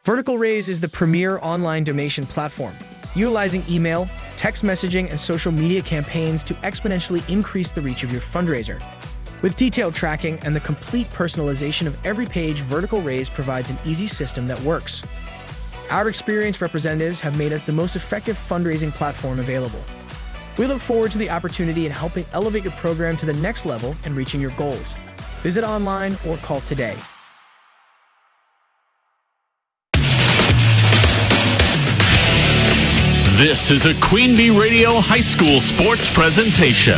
Vertical Raise is the premier online donation platform, utilizing email, text messaging, and social media campaigns to exponentially increase the reach of your fundraiser. With detailed tracking and the complete personalization of every page, Vertical Raise provides an easy system that works. Our experienced representatives have made us the most effective fundraising platform available. We look forward to the opportunity in helping elevate your program to the next level and reaching your goals. Visit online or call today. This is a Queen Bee Radio High School sports presentation.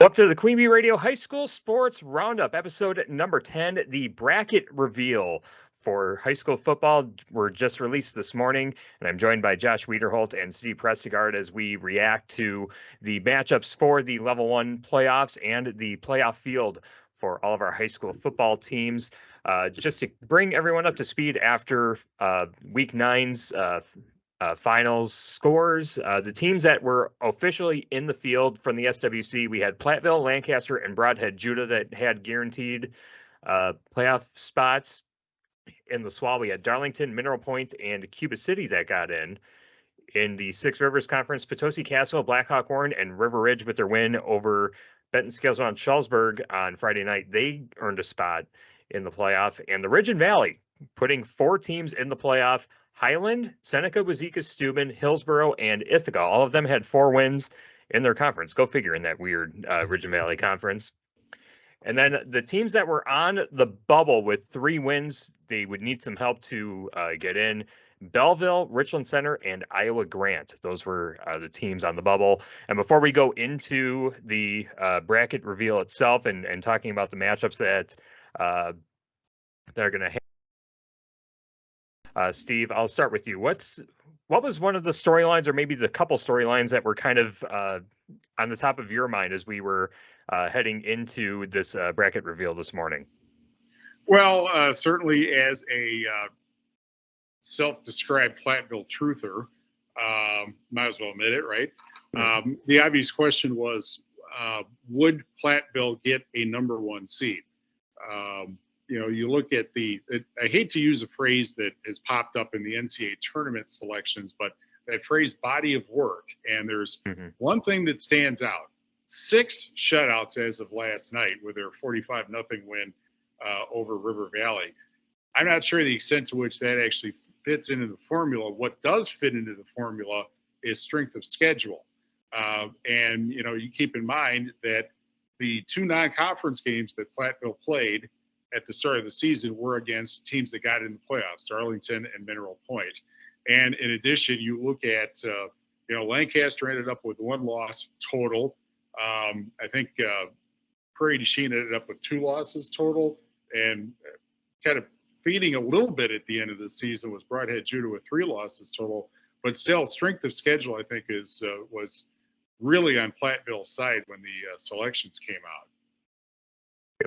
Up to the Queen Bee Radio High School Sports Roundup, episode number 10, the bracket reveal for high school football were just released this morning, and I'm joined by Josh Wiederholt and Steve Prestigard as we react to the matchups for the Level 1 playoffs and the playoff field for all of our high school football teams. Just to bring everyone up to speed after Week 9's finals scores, the teams that were officially in the field from the SWC, we had Platteville, Lancaster, and Brodhead Judah that had guaranteed playoff spots. In the SWAL, we had Darlington, Mineral Point, and Cuba City that got in. In the Six Rivers Conference, Potosi Castle, Blackhawk Warren, and River Ridge with their win over Benton Scalesville and Shullsburg on Friday night, they earned a spot in the playoff. And the Ridge and Valley putting 4 teams in the playoff: Highland, Seneca, Wazeeka, Steuben, Hillsborough, and Ithaca. All of them had 4 wins in their conference. Go figure, in that weird Ridge and Valley conference. And then the teams that were on the bubble with 3 wins, they would need some help to get in. Belleville, Richland Center, and Iowa Grant. Those were the teams on the bubble. And before we go into the bracket reveal itself and talking about the matchups that they're going to have, Steve, I'll start with you. What was one of the storylines, or maybe the couple storylines, that were kind of on the top of your mind as we were heading into this bracket reveal this morning? Well, certainly as a self-described Platteville truther, might as well admit it, right? The obvious question was, would Platteville get a number 1 seed? You look at I hate to use a phrase that has popped up in the NCAA tournament selections, but that phrase body of work. And there's one thing that stands out: 6 shutouts as of last night with their 45-0 win over River Valley. I'm not sure the extent to which that actually fits into the formula. What does fit into the formula is strength of schedule. And, you keep in mind that the 2 non-conference games that Platteville played at the start of the season were against teams that got in the playoffs, Darlington and Mineral Point. And in addition, you look at, Lancaster ended up with 1 loss total. I think Prairie du Chien ended up with 2 losses total, and kind of feeding a little bit at the end of the season was Brodhead Judah with 3 losses total. But still, strength of schedule, I think, was really on Platteville's side when the selections came out.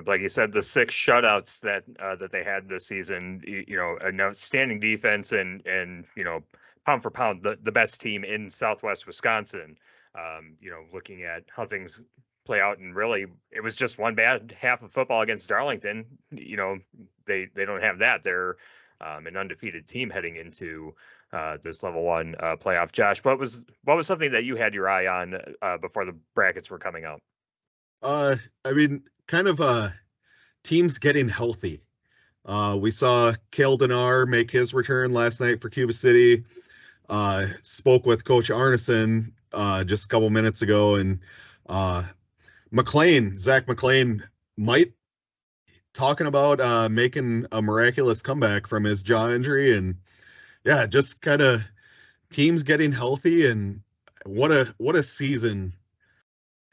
Like you said, the 6 shutouts that they had this season, an outstanding defense and pound for pound, the best team in Southwest Wisconsin. Looking at how things play out, and really it was just one bad half of football against Darlington. They don't have that. They're an undefeated team heading into this Level 1 playoff. Josh, what was something that you had your eye on before the brackets were coming out? Kind of teams getting healthy. We saw Cale Denar make his return last night for Cuba City. Spoke with Coach Arneson just a couple minutes ago, and Zach McLean might talking about making a miraculous comeback from his jaw injury. And yeah, just kind of teams getting healthy, and what a season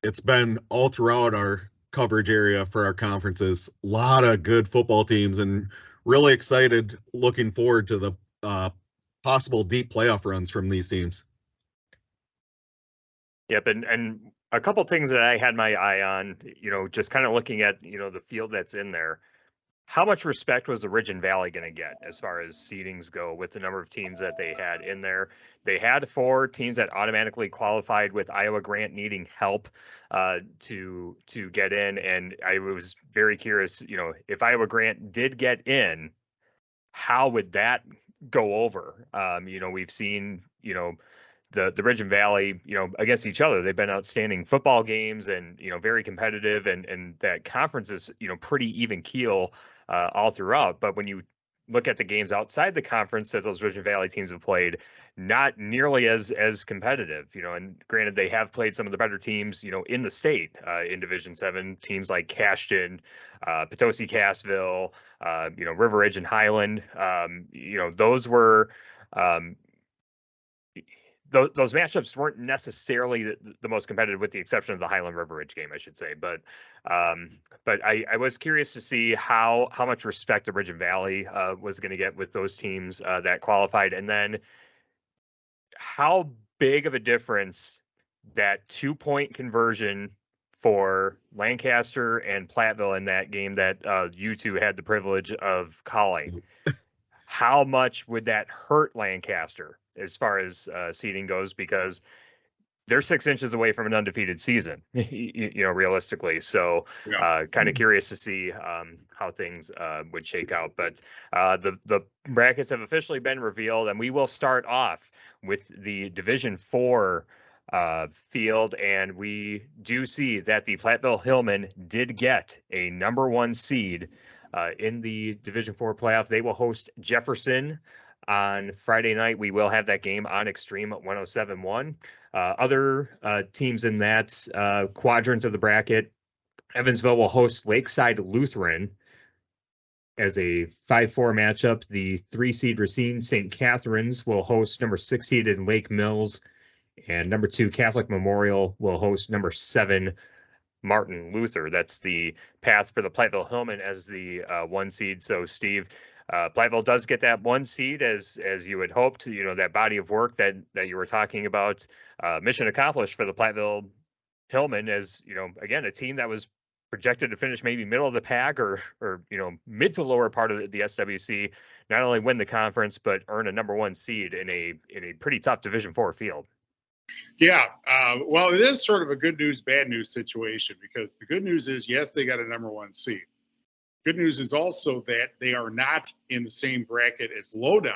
it's been all throughout our coverage area for our conferences. A lot of good football teams, and really excited, looking forward to the possible deep playoff runs from these teams. Yep, and a couple things that I had my eye on, just kind of looking at, the field that's in there. how much respect was the Ridge and Valley going to get as far as seedings go with the number of teams that they had in there? They had 4 teams that automatically qualified with Iowa Grant needing help to get in. And I was very curious, if Iowa Grant did get in, how would that go over? We've seen, the Ridge and Valley, against each other. They've been outstanding football games and, very competitive, and that conference is, pretty even keel all throughout. But when you look at the games outside the conference that those Ridge and Valley teams have played, not nearly as competitive, and granted they have played some of the better teams, in the state in Division 7, teams like Cashton, Potosi Cassville, River Ridge and Highland. Those were those matchups weren't necessarily the most competitive, with the exception of the Highland River Ridge game, I should say. But I was curious to see how much respect the Ridge and Valley was going to get with those teams that qualified, and then how big of a difference that 2-point conversion for Lancaster and Platteville in that game that you two had the privilege of calling. How much would that hurt Lancaster as far as seeding goes? Because they're 6 inches away from an undefeated season, realistically. So kind of curious to see how things would shake out. But the brackets have officially been revealed, and we will start off with the Division 4 field. And we do see that the Platteville Hillmen did get a number 1 seed in the Division 4 playoff. They will host Jefferson on Friday night. We will have that game on Extreme at 107.1. Other teams in that quadrant of the bracket, Evansville will host Lakeside Lutheran as a 5-4 matchup. The 3-seed Racine St. Catherine's will host number 6 seeded Lake Mills, and number 2 Catholic Memorial will host number 7 Martin Luther. That's the path for the Platteville Hillmen as the 1 seed. So, Steve, Platteville does get that 1 seed as you had hoped. That body of work that you were talking about, mission accomplished for the Platteville Hillmen, as again, a team that was projected to finish maybe middle of the pack or mid to lower part of the SWC, not only win the conference but earn a number 1 seed in a pretty tough Division 4 field. Yeah, well, it is sort of a good news, bad news situation, because the good news is, yes, they got a number 1 seed. Good news is also that they are not in the same bracket as Lodi,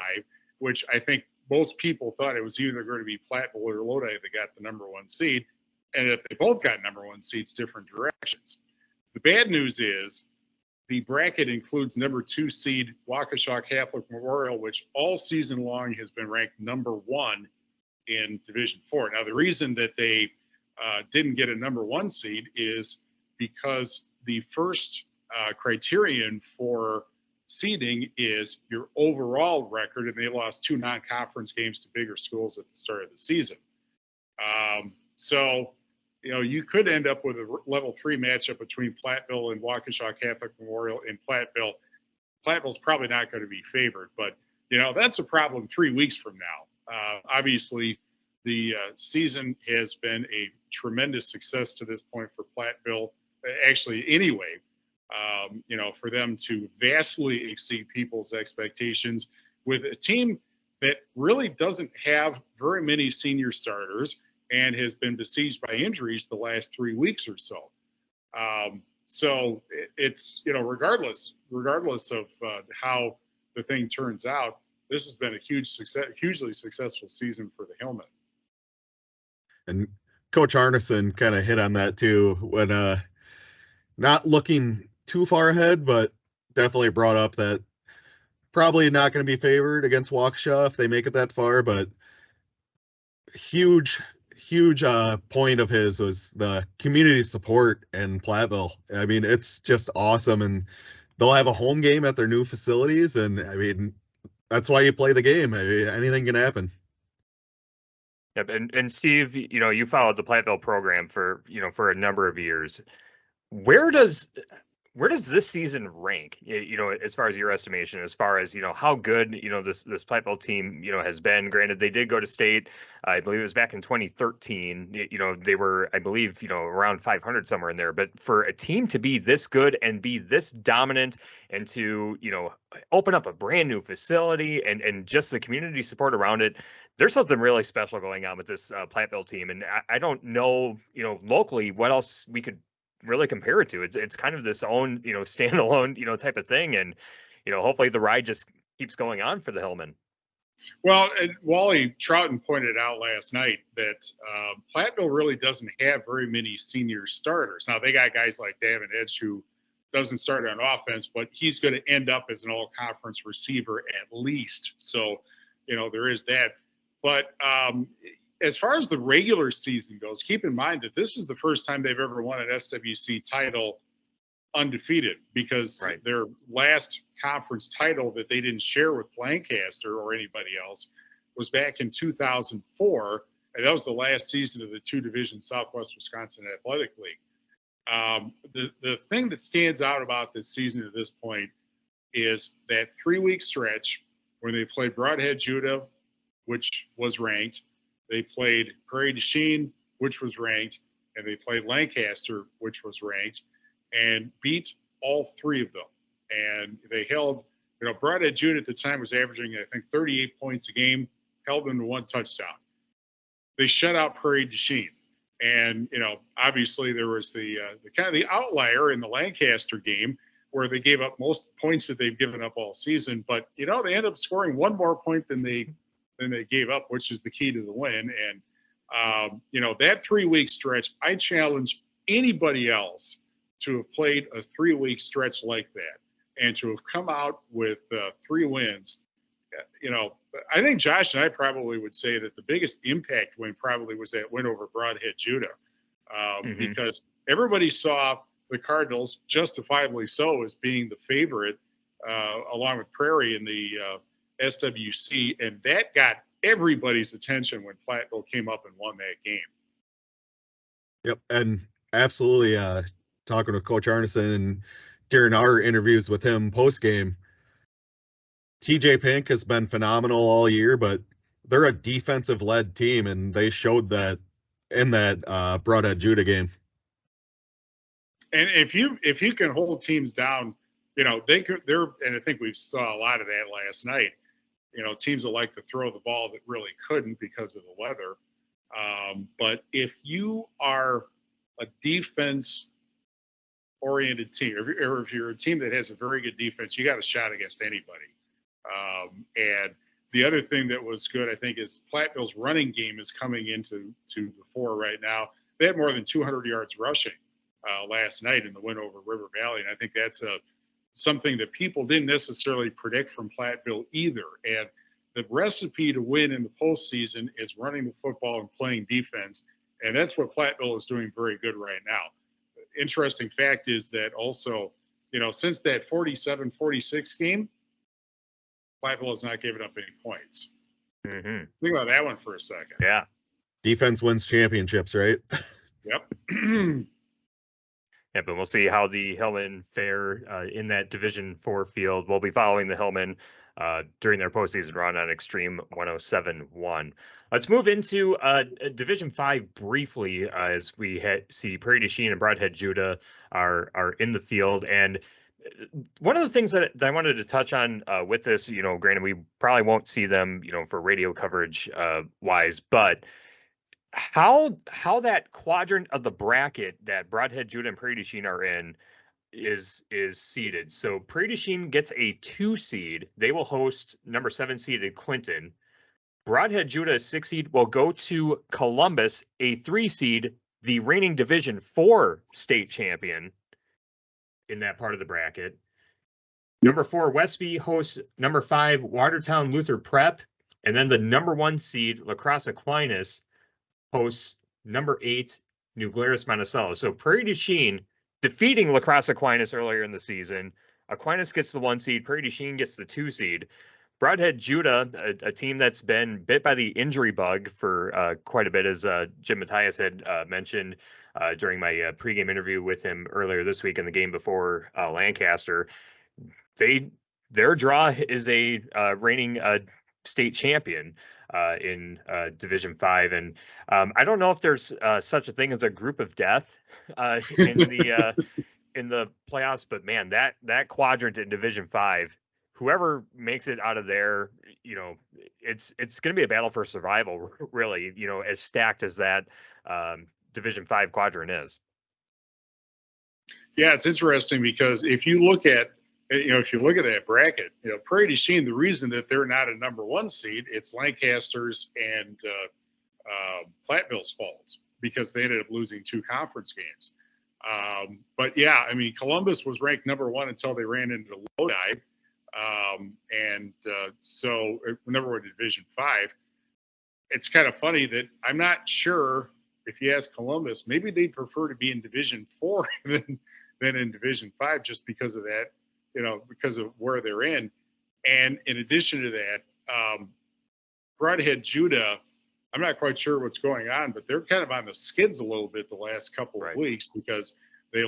which I think most people thought it was either going to be Platteville or Lodi that got the number 1 seed. And if they both got number 1 seeds, different directions. The bad news is the bracket includes number 2 seed Waukesha Catholic Memorial, which all season long has been ranked number 1 in Division 4. Now, the reason that they didn't get a number 1 seed is because the first criterion for seeding is your overall record, and they lost 2 non-conference games to bigger schools at the start of the season. So, you could end up with a level 3 matchup between Platteville and Waukesha Catholic Memorial in Platteville. Platteville's probably not going to be favored, but that's a problem 3 weeks from now. Obviously, the season has been a tremendous success to this point for Platteville. Actually, anyway, for them to vastly exceed people's expectations with a team that really doesn't have very many senior starters and has been besieged by injuries the last 3 weeks or so. So it's, regardless of how the thing turns out, this has been a hugely successful season for the Hillmen. And Coach Arneson kind of hit on that too, when not looking too far ahead, but definitely brought up that probably not going to be favored against Waukesha if they make it that far. But huge point of his was the community support in Platteville. I mean, it's just awesome, and they'll have a home game at their new facilities, and I mean, that's why you play the game. I mean, anything can happen. Yep. And Steve, you followed the Platteville program for a number of years. Where does where does this season rank, as far as your estimation, as far as, how good, this Platteville team, has been? Granted, they did go to state, I believe it was back in 2013. They were, I believe, around 500 somewhere in there. But for a team to be this good and be this dominant and to, open up a brand new facility and just the community support around it, there's something really special going on with this Platteville team. And I don't know, locally what else we could really compare it to. It's kind of this own, standalone, type of thing. And, hopefully the ride just keeps going on for the Hillmen. Well, and Wally Troughton pointed out last night that Platteville really doesn't have very many senior starters. Now, they got guys like Davin Edge, who doesn't start on offense, but he's going to end up as an all-conference receiver at least. So, there is that. But as far as the regular season goes, keep in mind that this is the first time they've ever won an SWC title undefeated, because their last conference title that they didn't share with Lancaster or anybody else was back in 2004. And that was the last season of the two-division Southwest Wisconsin Athletic League. The thing that stands out about this season at this point is that 3-week stretch when they played Broadhead Judah, which was ranked. They played Prairie du Chien, which was ranked, and they played Lancaster, which was ranked, and beat all 3 of them. And they held, Broadhead Judah at the time was averaging, I think, 38 points a game, held them to 1 touchdown. They shut out Prairie du Chien. And, obviously there was the kind of the outlier in the Lancaster game where they gave up most points that they've given up all season. But, they ended up scoring 1 more point than they gave up, which is the key to the win. And, that 3-week stretch, I challenge anybody else to have played a 3-week stretch like that and to have come out with 3 wins. I think Josh and I probably would say that the biggest impact win probably was that win over Broadhead Judah, because everybody saw the Cardinals, justifiably so, as being the favorite, along with Prairie in the SWC, and that got everybody's attention when Platteville came up and won that game. Yep, and absolutely. Talking with Coach Arneson and during our interviews with him post game, TJ Pink has been phenomenal all year, but they're a defensive led team, and they showed that in that Broadhead Judah game. And if you can hold teams down, and I think we saw a lot of that last night. Teams that like to throw the ball that really couldn't because of the weather. But if you are a defense-oriented team, or if you're a team that has a very good defense, you got a shot against anybody. And the other thing that was good, I think, is Platteville's running game is coming into the fore right now. They had more than 200 yards rushing last night in the win over River Valley, and I think that's something that people didn't necessarily predict from Platteville either. And the recipe to win in the postseason is running the football and playing defense. And that's what Platteville is doing very good right now. Interesting fact is that also, since that 47-46 game, Platteville has not given up any points. Mm-hmm. Think about that one for a second. Yeah. Defense wins championships, right? Yep. Yeah, but we'll see how the Hillmen fare in that Division 4 field. We'll be following the Hillmen during their postseason run on Extreme 107.1. Let's move into Division 5 briefly as we see Prairie du Chien and Broadhead Judah are in the field. And one of the things that I wanted to touch on with this, granted, we probably won't see them, for radio coverage wise, but how that quadrant of the bracket that Broadhead Judah and Prairie du Chien are in is seeded. So Prairie du Chien gets a 2 seed. They will host number 7 seeded Clinton. Broadhead Judah, 6 seed, will go to Columbus, a 3 seed, the reigning Division 4 state champion in that part of the bracket. Number 4 Westby hosts number 5 Watertown Luther Prep, and then the number 1 seed La Crosse Aquinas hosts number 8 New Glarus Monticello. So Prairie du Chien defeating La Crosse Aquinas earlier in the season. Aquinas gets the 1 seed. Prairie du Chien gets the 2 seed. Broadhead Judah, a team that's been bit by the injury bug for quite a bit, as Jim Matthias had mentioned during my pregame interview with him earlier this week in the game before Lancaster. Their draw is a reigning state champion in Division 5, and I don't know if there's such a thing as a group of death in the playoffs, but man, that quadrant in Division 5, whoever makes it out of there, it's going to be a battle for survival, really, as stacked as that Division 5 quadrant is. Yeah, it's interesting because if you look at that bracket, Prairie du Chien, the reason that they're not a number 1 seed, it's Lancaster's and Platteville's faults, because they ended up losing 2 conference games. But yeah, I mean, Columbus was ranked number 1 until they ran into Lodi. So number 1 Division 5. It's kind of funny that I'm not sure if you ask Columbus, maybe they'd prefer to be in Division 4 than in Division 5, just because of that, because of where they're in. And in addition to that, Broadhead Judah, I'm not quite sure what's going on, but they're kind of on the skids a little bit the last couple of weeks, because they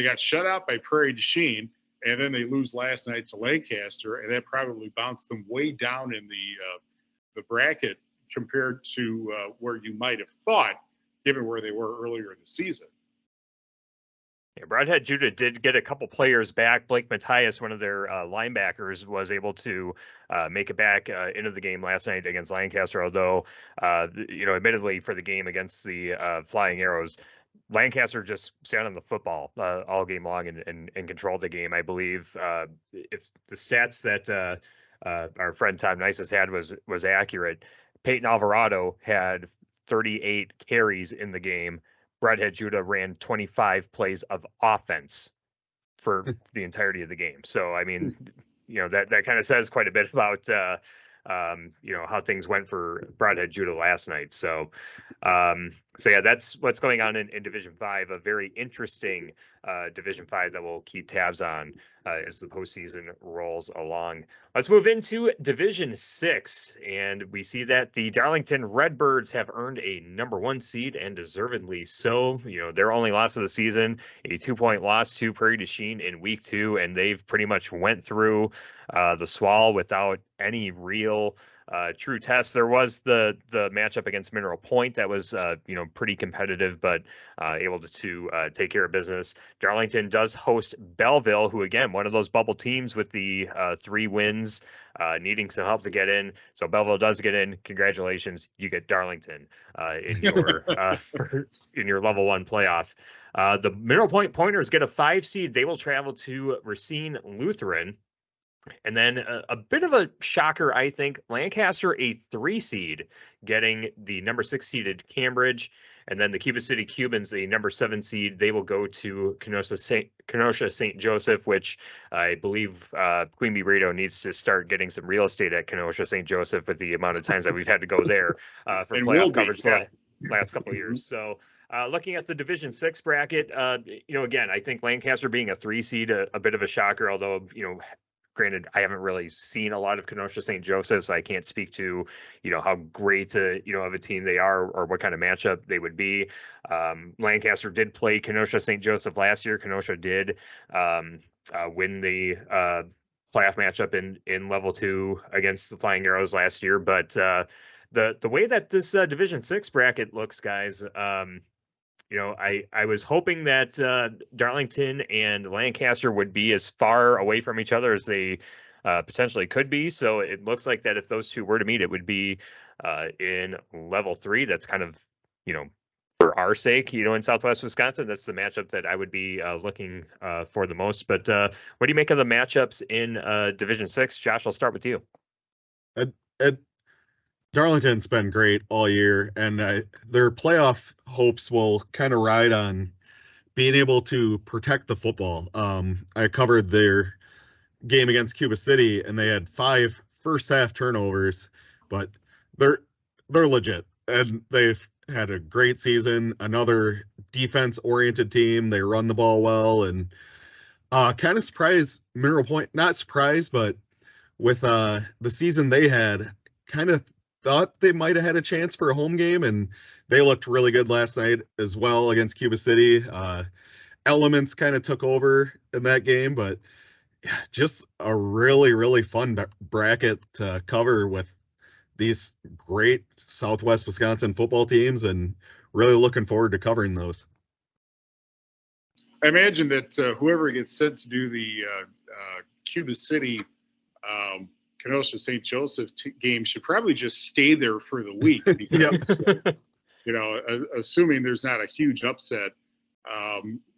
got shut out by Prairie du Chien, and then they lose last night to Lancaster, and that probably bounced them way down in the bracket compared to where you might have thought, given where they were earlier in the season. Yeah, Broadhead Judah did get a couple players back. Blake Matthias, one of their linebackers, was able to make it back into the game last night against Lancaster, although, admittedly for the game against the Flying Arrows, Lancaster just sat on the football all game long and controlled the game. I believe if the stats that our friend Tom Nices had was accurate, Peyton Alvarado had 38 carries in the game. Broadhead Judah ran 25 plays of offense for the entirety of the game. So, I mean, that kind of says quite a bit about, how things went for Broadhead Judah last night. So yeah, that's what's going on in Division 5, a very interesting Division 5 that we'll keep tabs on as the postseason rolls along. Let's move into Division 6, and we see that the Darlington Redbirds have earned a number 1 seed, and deservedly so. Their only loss of the season, a 2-point loss to Prairie du Chien in week 2, and they've pretty much went through the SWAL without any real true test. There was the matchup against Mineral Point that was pretty competitive, but able to take care of business. Darlington does host Belleville, who again, one of those bubble teams with the 3 wins, needing some help to get in. So Belleville does get in. Congratulations, you get Darlington in your in your level 1 playoff. The Mineral Point Pointers get a 5 seed. They will travel to Racine Lutheran. And then a bit of a shocker, I think, Lancaster, a 3 seed, getting the number 6 seeded Cambridge. And then the Cuba City Cubans, the number 7 seed, they will go to Kenosha St. Joseph, which I believe Queen Bee Radio needs to start getting some real estate at Kenosha St. Joseph with the amount of times that we've had to go there for playoff coverage the last couple of years. So looking at the Division 6 bracket, again, I think Lancaster being a 3 seed, a bit of a shocker, although, granted, I haven't really seen a lot of Kenosha St. Joseph, so I can't speak to, how great of a team they are or what kind of matchup they would be. Lancaster did play Kenosha St. Joseph last year. Kenosha did win the playoff matchup in level 2 against the Flying Arrows last year. But the way that this Division 6 bracket looks, guys, I was hoping that Darlington and Lancaster would be as far away from each other as they potentially could be. So it looks like that if those two were to meet, it would be in level 3. That's kind of, for our sake, in Southwest Wisconsin, that's the matchup that I would be looking for the most. But what do you make of the matchups in Division 6? Josh, I'll start with you. Darlington's been great all year, and their playoff hopes will kind of ride on being able to protect the football. I covered their game against Cuba City, and they had 5 first-half turnovers, but they're legit, and they've had a great season. Another defense-oriented team. They run the ball well, and kind of surprised Mineral Point. Not surprised, but with the season they had, kind of thought they might have had a chance for a home game, and they looked really good last night as well against Cuba City. Elements kind of took over in that game, but yeah, just a really, really fun bracket to cover with these great Southwest Wisconsin football teams, and really looking forward to covering those. I imagine that whoever gets sent to do the Cuba City Kenosha St. Joseph game should probably just stay there for the week because, assuming there's not a huge upset,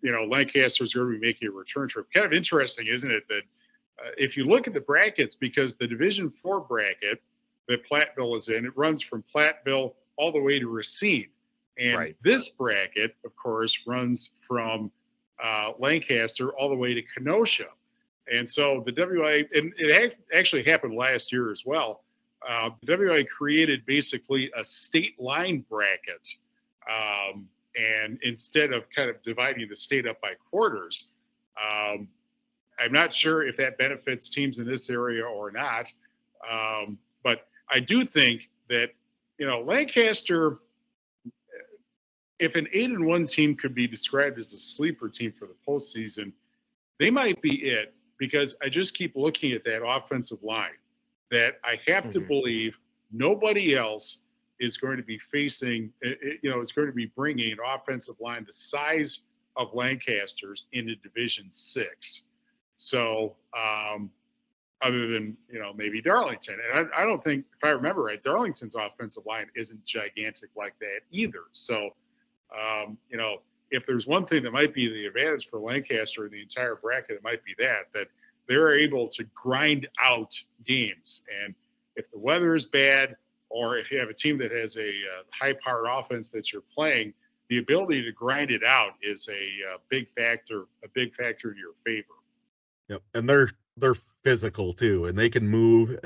Lancaster's going to be making a return trip. Kind of interesting, isn't it, that if you look at the brackets, because the Division IV bracket that Platteville is in, it runs from Platteville all the way to Racine. And this bracket, of course, runs from Lancaster all the way to Kenosha. And so the WIAA, and it actually happened last year as well, the WIAA created basically a state line bracket. And instead of kind of dividing the state up by quarters, I'm not sure if that benefits teams in this area or not. But I do think that, Lancaster, if an 8-1 team could be described as a sleeper team for the postseason, they might be it, because I just keep looking at that offensive line that I have to believe nobody else is going to be facing, is going to be bringing an offensive line the size of Lancaster's into Division VI. So other than, maybe Darlington. And I don't think, if I remember right, Darlington's offensive line isn't gigantic like that either. So, if there's one thing that might be the advantage for Lancaster in the entire bracket, it might be that they're able to grind out games. And if the weather is bad, or if you have a team that has a high-powered offense that you're playing, the ability to grind it out is a big factor to your favor. Yep, and they're physical too, and they can move.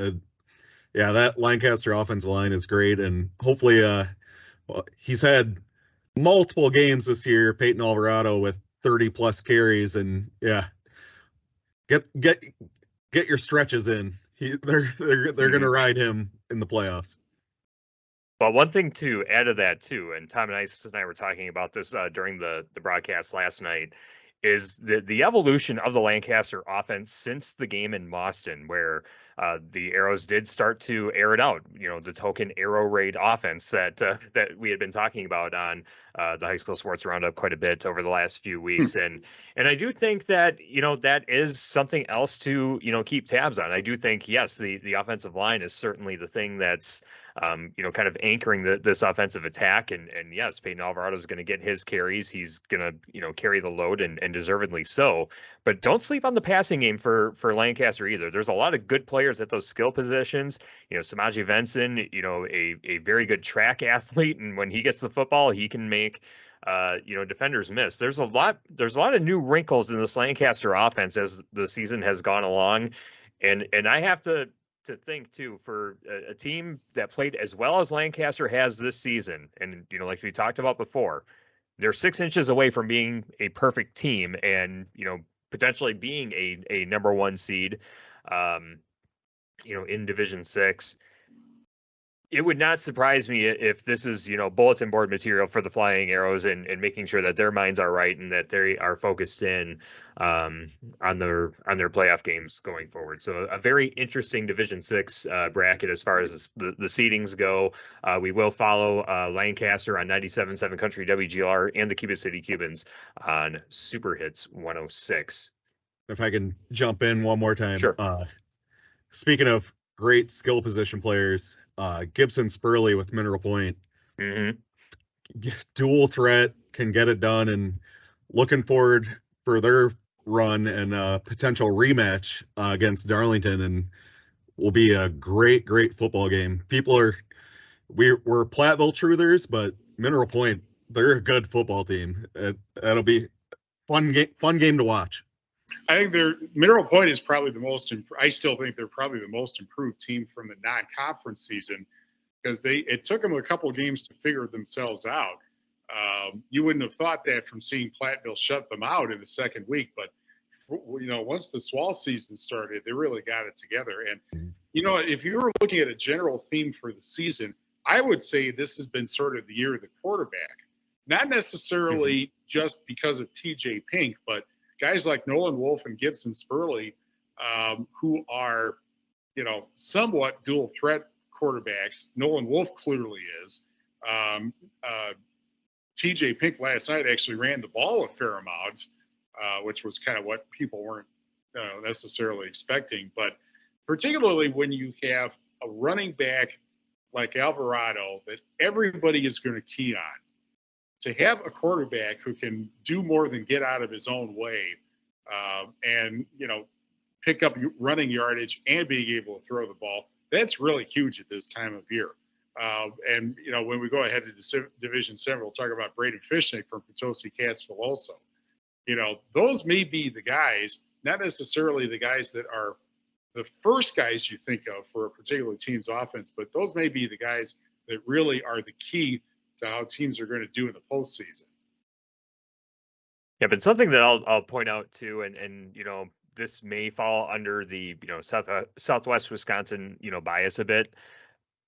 That Lancaster offensive line is great, and hopefully, he's had multiple games this year, Peyton Alvarado, with 30+ carries, and get your stretches in. They're going to ride him in the playoffs. Well, one thing to add to that too, and Tom and I were talking about this during the broadcast last night, is the evolution of the Lancaster offense since the game in Boston, where the Arrows did start to air it out. The token arrow raid offense that we had been talking about on the High School Sports Roundup quite a bit over the last few weeks, and I do think that that is something else to keep tabs on. I do think, yes, the offensive line is certainly the thing that's kind of anchoring this offensive attack. And yes, Peyton Alvarado is going to get his carries. He's going to, carry the load and deservedly so. But don't sleep on the passing game for Lancaster either. There's a lot of good players at those skill positions. Samaji Venson, a very good track athlete. And when he gets the football, he can make defenders miss. There's a lot of new wrinkles in this Lancaster offense as the season has gone along. And I have to think too, for a team that played as well as Lancaster has this season, and like we talked about before, they're 6 inches away from being a perfect team and potentially being a number 1 seed in Division 6. It would not surprise me if this is, bulletin board material for the Flying Arrows and making sure that their minds are right and that they are focused in on their playoff games going forward. So a very interesting Division 6 bracket as far as the seedings go. We will follow Lancaster on 97.7 Country WGR and the Cuba City Cubans on Super Hits 106. If I can jump in one more time. Sure. Speaking of great skill position players, Gibson Spurley with Mineral Point, dual threat, can get it done, and looking forward for their run and potential rematch against Darlington, and will be a great football game. We're Platteville truthers, but Mineral Point, they're a good football team. That'll be fun game to watch. I think Mineral Point is probably I still think they're probably the most improved team from the non-conference season, because it took them a couple of games to figure themselves out. You wouldn't have thought that from seeing Platteville shut them out in the second week, but once the SWAL season started, they really got it together. And, if you were looking at a general theme for the season, I would say this has been sort of the year of the quarterback. Not necessarily just because of TJ Pink, but guys like Nolan Wolf and Gibson Spurley, who are, somewhat dual threat quarterbacks. Nolan Wolf clearly is. TJ Pink last night actually ran the ball a fair amount, which was kind of what people weren't necessarily expecting. But particularly when you have a running back like Alvarado that everybody is going to key on, to have a quarterback who can do more than get out of his own way and, pick up running yardage and being able to throw the ball, that's really huge at this time of year. And, when we go ahead to Division 7, we'll talk about Braden Fishnick from Potosi Cassville also. Those may be the guys, not necessarily the guys that are the first guys you think of for a particular team's offense, but those may be the guys that really are the key to how teams are going to do in the postseason. Yeah, but something that I'll point out too, and this may fall under the Southwest Wisconsin bias a bit,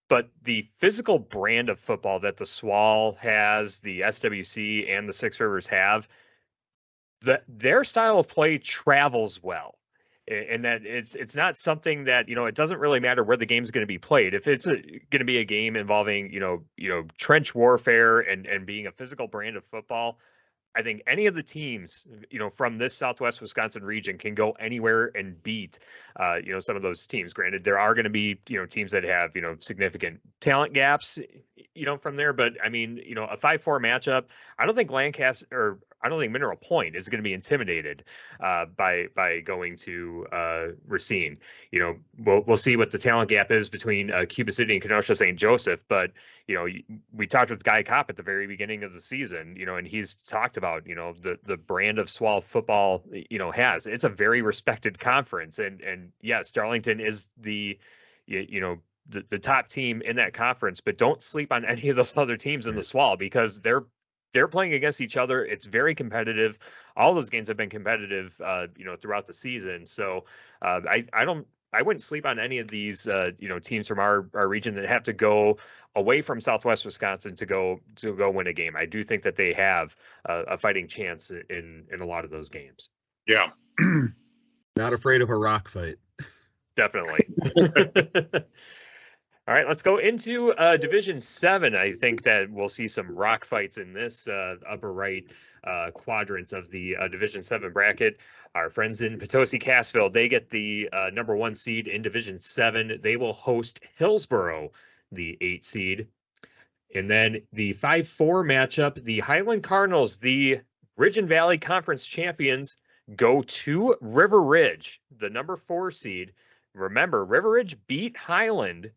but the physical brand of football that the SWAL has, the SWC and the Six Rivers have, their style of play travels well. And that it's not something that, it doesn't really matter where the game's going to be played. If it's going to be a game involving, trench warfare and being a physical brand of football, I think any of the teams, from this Southwest Wisconsin region can go anywhere and beat, some of those teams. Granted, there are going to be, teams that have, significant talent gaps, from there. But I mean, a 5-4 matchup, I don't think Mineral Point is going to be intimidated by going to Racine. We'll see what the talent gap is between Cuba City and Kenosha St. Joseph. But we talked with Guy Kopp at the very beginning of the season, and he's talked about the brand of SWAL football has. It's a very respected conference, and yes, Darlington is the top team in that conference. But don't sleep on any of those other teams in the SWAL because they're playing against each other. It's very competitive. All those games have been competitive, throughout the season. So I wouldn't sleep on any of these, teams from our region that have to go away from Southwest Wisconsin to go win a game. I do think that they have a fighting chance in a lot of those games. Yeah. Not afraid of a rock fight. Definitely. All right, let's go into Division 7. I think that we'll see some rock fights in this upper right quadrant of the Division 7 bracket. Our friends in Potosi Cassville, they get the number 1 seed in Division 7. They will host Hillsboro, the 8 seed. And then the 5-4 matchup, the Highland Cardinals, the Ridge and Valley Conference champions, go to River Ridge, the number 4 seed. Remember, River Ridge beat Highland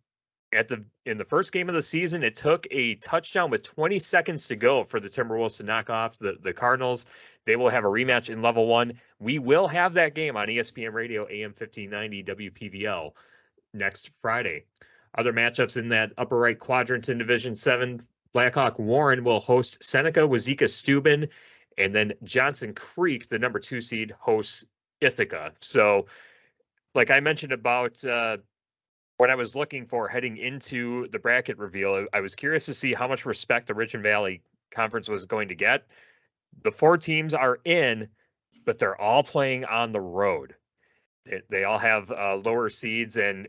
in the first game of the season. It took a touchdown with 20 seconds to go for the Timberwolves to knock off the Cardinals. They will have a rematch in Level 1. We will have that game on ESPN Radio AM 1590 WPVL next Friday. Other matchups in that upper right quadrant in Division 7, Blackhawk Warren will host Seneca Wazeeka Steuben, and then Johnson Creek, the number 2 seed, hosts Ithaca. So like I mentioned about what I was looking for heading into the bracket reveal, I was curious to see how much respect the Ridge and Valley Conference was going to get. The 4 teams are in, but they're all playing on the road. They all have lower seeds, and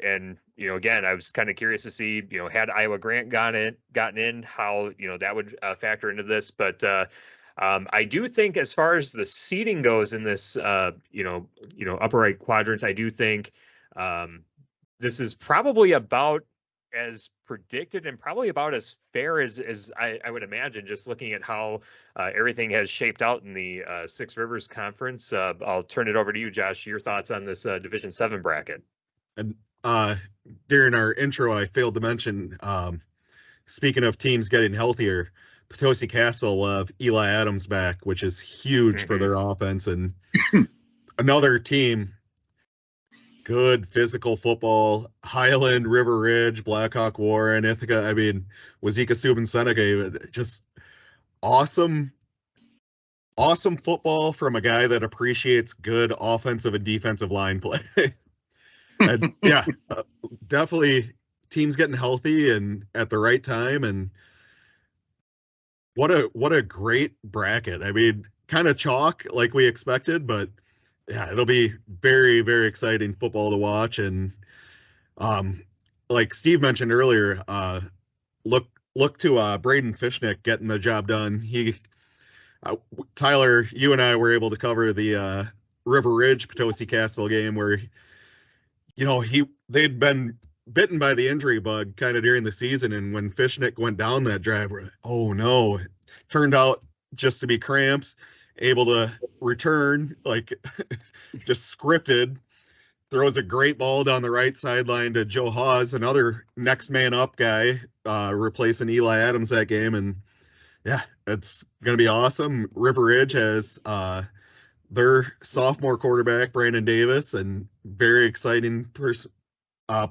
again, I was kind of curious to see, had Iowa Grant gotten in, how that would factor into this. But I do think, as far as the seeding goes in this, upper right quadrant, I do think this is probably about as predicted and probably about as fair as I would imagine, just looking at how everything has shaped out in the Six Rivers Conference. I'll turn it over to you, Josh. Your thoughts on this Division 7 bracket? And during our intro, I failed to mention, speaking of teams getting healthier, Potosi Cassville will have Eli Adams back, which is huge for their offense. And another team, good physical football, Highland, River Ridge, Blackhawk Warren, Ithaca. I mean, Wazeeka Steuben, Seneca, just awesome awesome football from a guy that appreciates good offensive and defensive line play. And yeah, definitely teams getting healthy and at the right time. And what a great bracket. I mean, kind of chalk like we expected, but yeah, it'll be very, very exciting football to watch. And like Steve mentioned earlier, look to Braden Fishnick getting the job done. Tyler, you and I were able to cover the River Ridge Potosi Cassville game where they'd been bitten by the injury bug kind of during the season, and when Fishnick went down that drive, we're like, oh no, it turned out just to be cramps, able to return like just scripted, throws a great ball down the right sideline to Joe Hawes, another next man up guy, replacing Eli Adams that game. And yeah, it's going to be awesome. River Ridge has their sophomore quarterback, Brandon Davis, and very exciting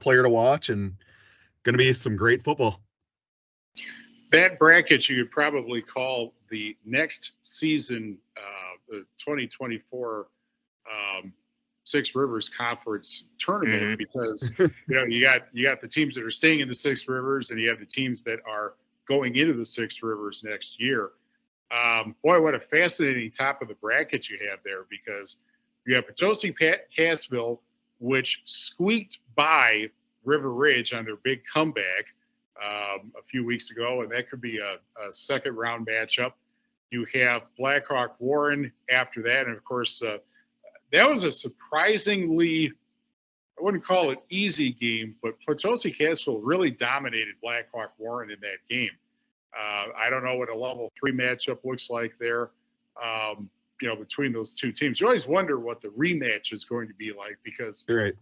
player to watch, and going to be some great football. That bracket you could probably call the next season, the 2024 Six Rivers Conference tournament, because you got the teams that are staying in the Six Rivers, and you have the teams that are going into the Six Rivers next year. Boy, what a fascinating top of the bracket you have there, because you have Potosi Cassville, which squeaked by River Ridge on their big comeback a few weeks ago, and that could be a second round matchup. You have Blackhawk Warren after that, and of course, that was a surprisingly, I wouldn't call it easy game, but Potosi Cassville really dominated Blackhawk Warren in that game. I don't know what a level 3 matchup looks like there, between those two teams. You always wonder what the rematch is going to be like, because right.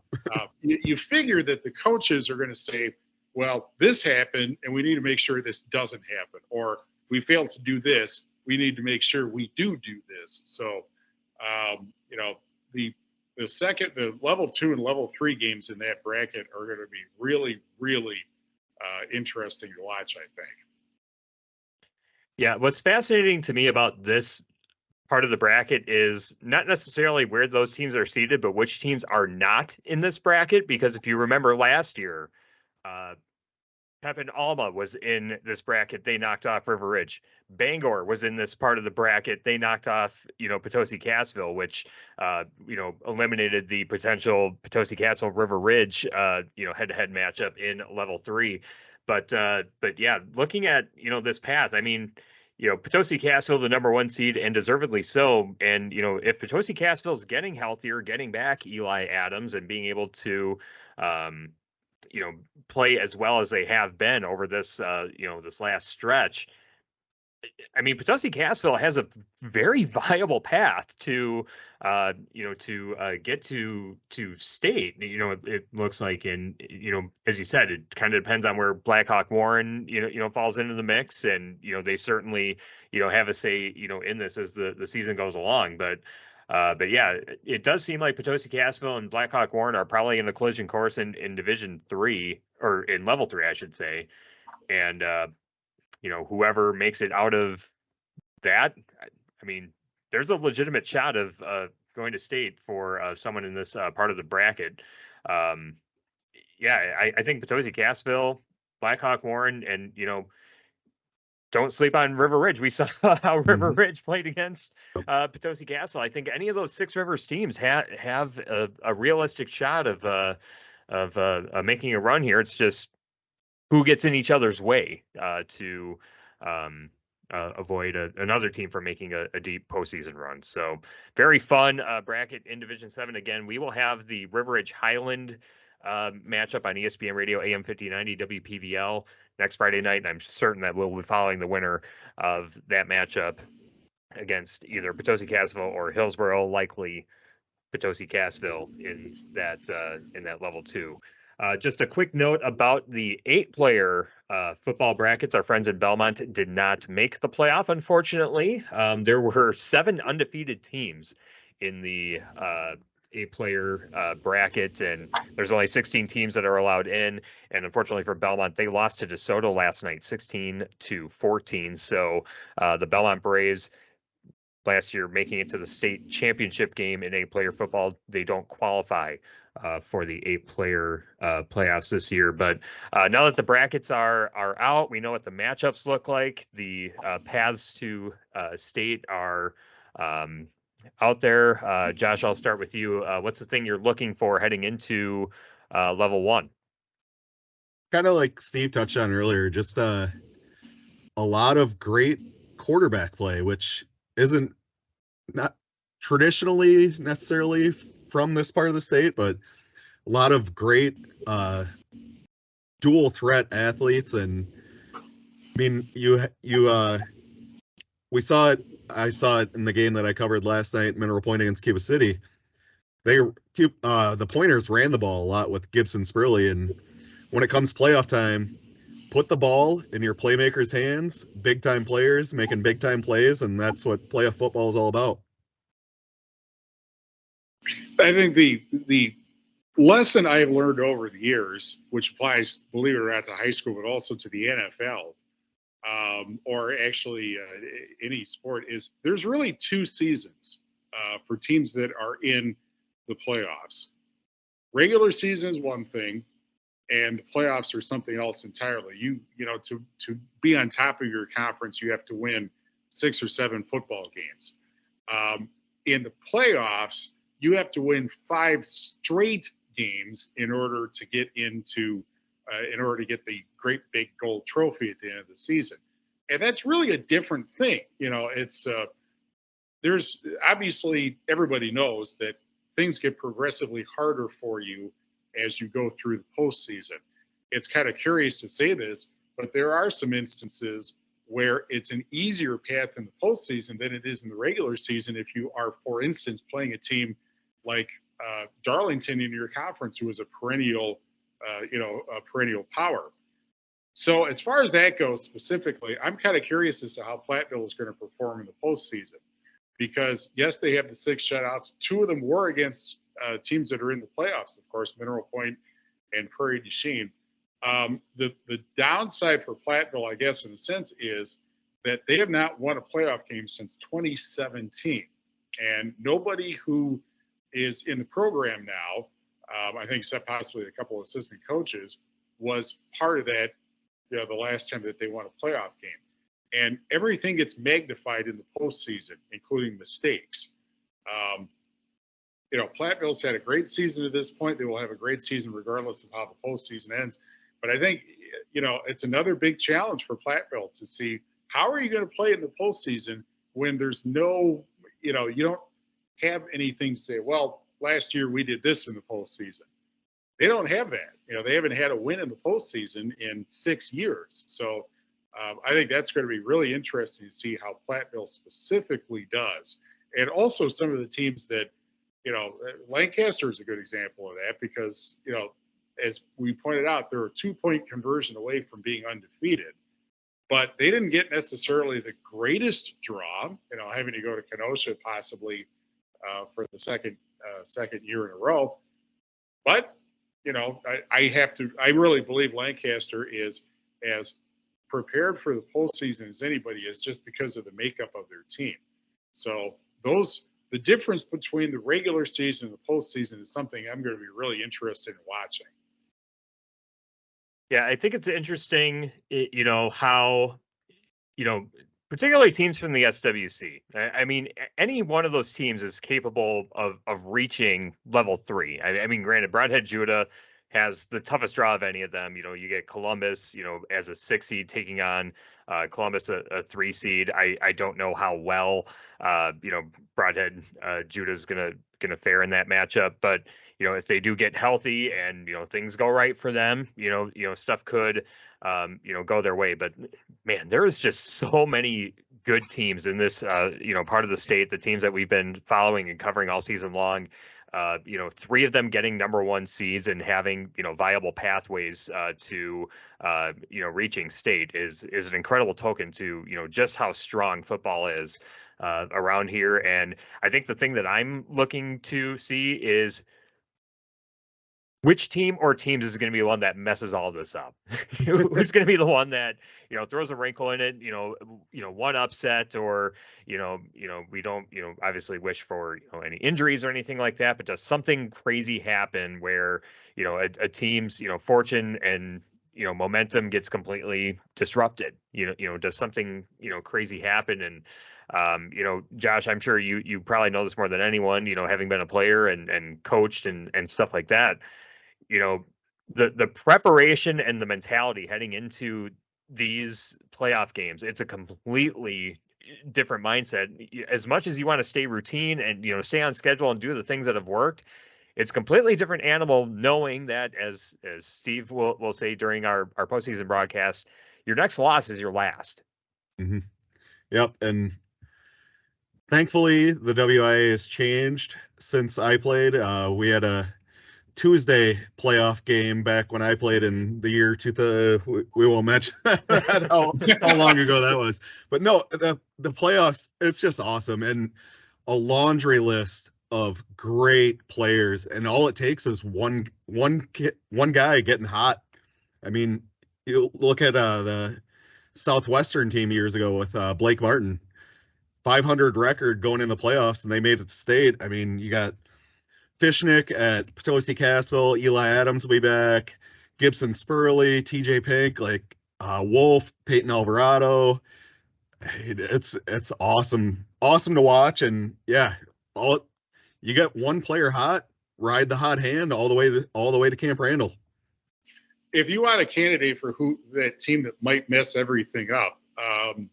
you figure that the coaches are going to say, well, this happened, and we need to make sure this doesn't happen. Or we failed to do this, we need to make sure we do this. So, the level 2 and level 3 games in that bracket are going to be really, really interesting to watch, I think. Yeah, what's fascinating to me about this part of the bracket is not necessarily where those teams are seated, but which teams are not in this bracket. Because if you remember last year, Pepin Alma was in this bracket. They knocked off River Ridge. Bangor was in this part of the bracket. They knocked off, Potosi Cassville, which, eliminated the potential Potosi Cassville River Ridge, head-to-head matchup in level 3. But yeah, looking at, this path, I mean, Potosi Cassville, the number 1 seed, and deservedly so. And, if Potosi Cassville is getting healthier, getting back Eli Adams and being able to, play as well as they have been over this, this last stretch, I mean, Potosi Cassville has a very viable path to, get to state. It looks like, and as you said, it kind of depends on where Blackhawk Warren, falls into the mix, and they certainly, have a say, in this as the season goes along. But yeah, it does seem like Potosi Cassville and Blackhawk Warren are probably in a collision course in Division 3, or in level 3, I should say, and. Whoever makes it out of that, I mean, there's a legitimate shot of going to state for someone in this part of the bracket. Yeah, I think Potosi Cassville, Blackhawk Warren, and, don't sleep on River Ridge. We saw how River Ridge played against Potosi Cassville. I think any of those Six Rivers teams have a realistic shot of making a run here. It's just who gets in each other's way to avoid another team from making a deep postseason run. So very fun bracket in Division 7. Again, we will have the River Ridge Highland matchup on ESPN Radio AM 5090 WPVL next Friday night, and I'm certain that we'll be following the winner of that matchup against either Potosi Cassville or Hillsborough, likely Potosi Cassville in that level 2. Just a quick note about the 8-player football brackets. Our friends in Belmont did not make the playoff, unfortunately. There were 7 undefeated teams in the 8-player bracket, and there's only 16 teams that are allowed in. And unfortunately for Belmont, they lost to DeSoto last night, 16-14. So the Belmont Braves last year making it to the state championship game in 8-player football. They don't qualify for the 8-player playoffs this year. But now that the brackets are out, we know what the matchups look like. The paths to state are out there. Josh, I'll start with you. What's the thing you're looking for heading into level 1? Kind of like Steve touched on earlier, just a lot of great quarterback play, which isn't not traditionally necessarily from this part of the state, but a lot of great dual threat athletes. And I mean, we saw it. I saw it in the game that I covered last night, Mineral Point against Cuba City. The Pointers ran the ball a lot with Gibson Spurley, and when it comes playoff time, put the ball in your playmakers' hands, big time players making big time plays, and that's what playoff football is all about. I think the lesson I've learned over the years, which applies, believe it or not, to high school, but also to the NFL, or actually any sport, is there's really 2 seasons for teams that are in the playoffs. Regular season is one thing, and the playoffs are something else entirely. You know, to be on top of your conference, you have to win 6 or 7 football games. In the playoffs, you have to win 5 straight games in order to get into, in order to get the great big gold trophy at the end of the season. And that's really a different thing. You know, it's, there's obviously, everybody knows that things get progressively harder for you as you go through the postseason. It's kind of curious to say this, but there are some instances where it's an easier path in the postseason than it is in the regular season if you are, for instance, playing a team like Darlington in your conference, who is a perennial power. So as far as that goes specifically, I'm kind of curious as to how Platteville is going to perform in the postseason, because yes, they have the 6 shutouts. 2 of them were against teams that are in the playoffs, of course, Mineral Point and Prairie du Chien. The downside for Platteville, I guess, in a sense, is that they have not won a playoff game since 2017. And nobody who is in the program now, I think except possibly a couple of assistant coaches, was part of that, you know, the last time that they won a playoff game. And everything gets magnified in the postseason, including mistakes. You know, Platteville's had a great season at this point. They will have a great season regardless of how the postseason ends. But I think, you know, it's another big challenge for Platteville to see how are you going to play in the postseason when there's no, you know, you don't have anything to say, well, last year we did this in the postseason. They don't have that. You know, they haven't had a win in the postseason in 6 years. So I think that's going to be really interesting to see how Platteville specifically does. And also some of the teams that, you know, Lancaster is a good example of that because, you know, as we pointed out, they're a 2-point conversion away from being undefeated. But they didn't get necessarily the greatest draw, you know, having to go to Kenosha possibly for the second year in a row. But, you know, I really believe Lancaster is as prepared for the postseason as anybody is, just because of the makeup of their team. So the difference between the regular season and the postseason is something I'm going to be really interested in watching. Yeah, I think it's interesting, you know, how, you know, particularly teams from the SWC. I mean, any one of those teams is capable of reaching level 3. I mean, granted, Broadhead Judah has the toughest draw of any of them. You know, you get Columbus, you know, as a 6 seed taking on Columbus, a 3 seed. I don't know how well, you know, Broadhead Judah is gonna fare in that matchup, but you know, if they do get healthy and, you know, things go right for them, you know, stuff could, you know, go their way. But man, there is just so many good teams in this, you know, part of the state, the teams that we've been following and covering all season long. You know, 3 of them getting number 1 seeds and having, you know, viable pathways to, you know, reaching state is an incredible token to, you know, just how strong football is around here. And I think the thing that I'm looking to see is which team or teams is going to be the one that messes all this up? Who's going to be the one that, throws a wrinkle in it, one upset, or, we don't, obviously wish for, any injuries or anything like that, but does something crazy happen where, a team's, fortune and, momentum gets completely disrupted, does something, crazy happen? And, Josh, I'm sure you probably know this more than anyone, having been a player and coached and stuff like that. The preparation and the mentality heading into these playoff games, it's a completely different mindset. As much as you want to stay routine and, stay on schedule and do the things that have worked, it's completely different animal knowing that, as Steve will say during our postseason broadcast, your next loss is your last. Mm-hmm. Yep. And thankfully the WIAA has changed since I played. We had a Tuesday playoff game back when I played in the year 2000. We won't mention that, how long ago that was. But no, the playoffs, it's just awesome. And a laundry list of great players. And all it takes is one guy getting hot. I mean, you look at the Southwestern team years ago with Blake Martin, 500 record going in the playoffs, and they made it to state. I mean, you got Fishnick at Potosi Castle, Eli Adams will be back, Gibson Spurley, TJ Pink, like Wolf, Peyton Alvarado. It's awesome to watch. And yeah, you get one player hot, ride the hot hand all the way to Camp Randall. If you want a candidate for that team that might mess everything up, I'm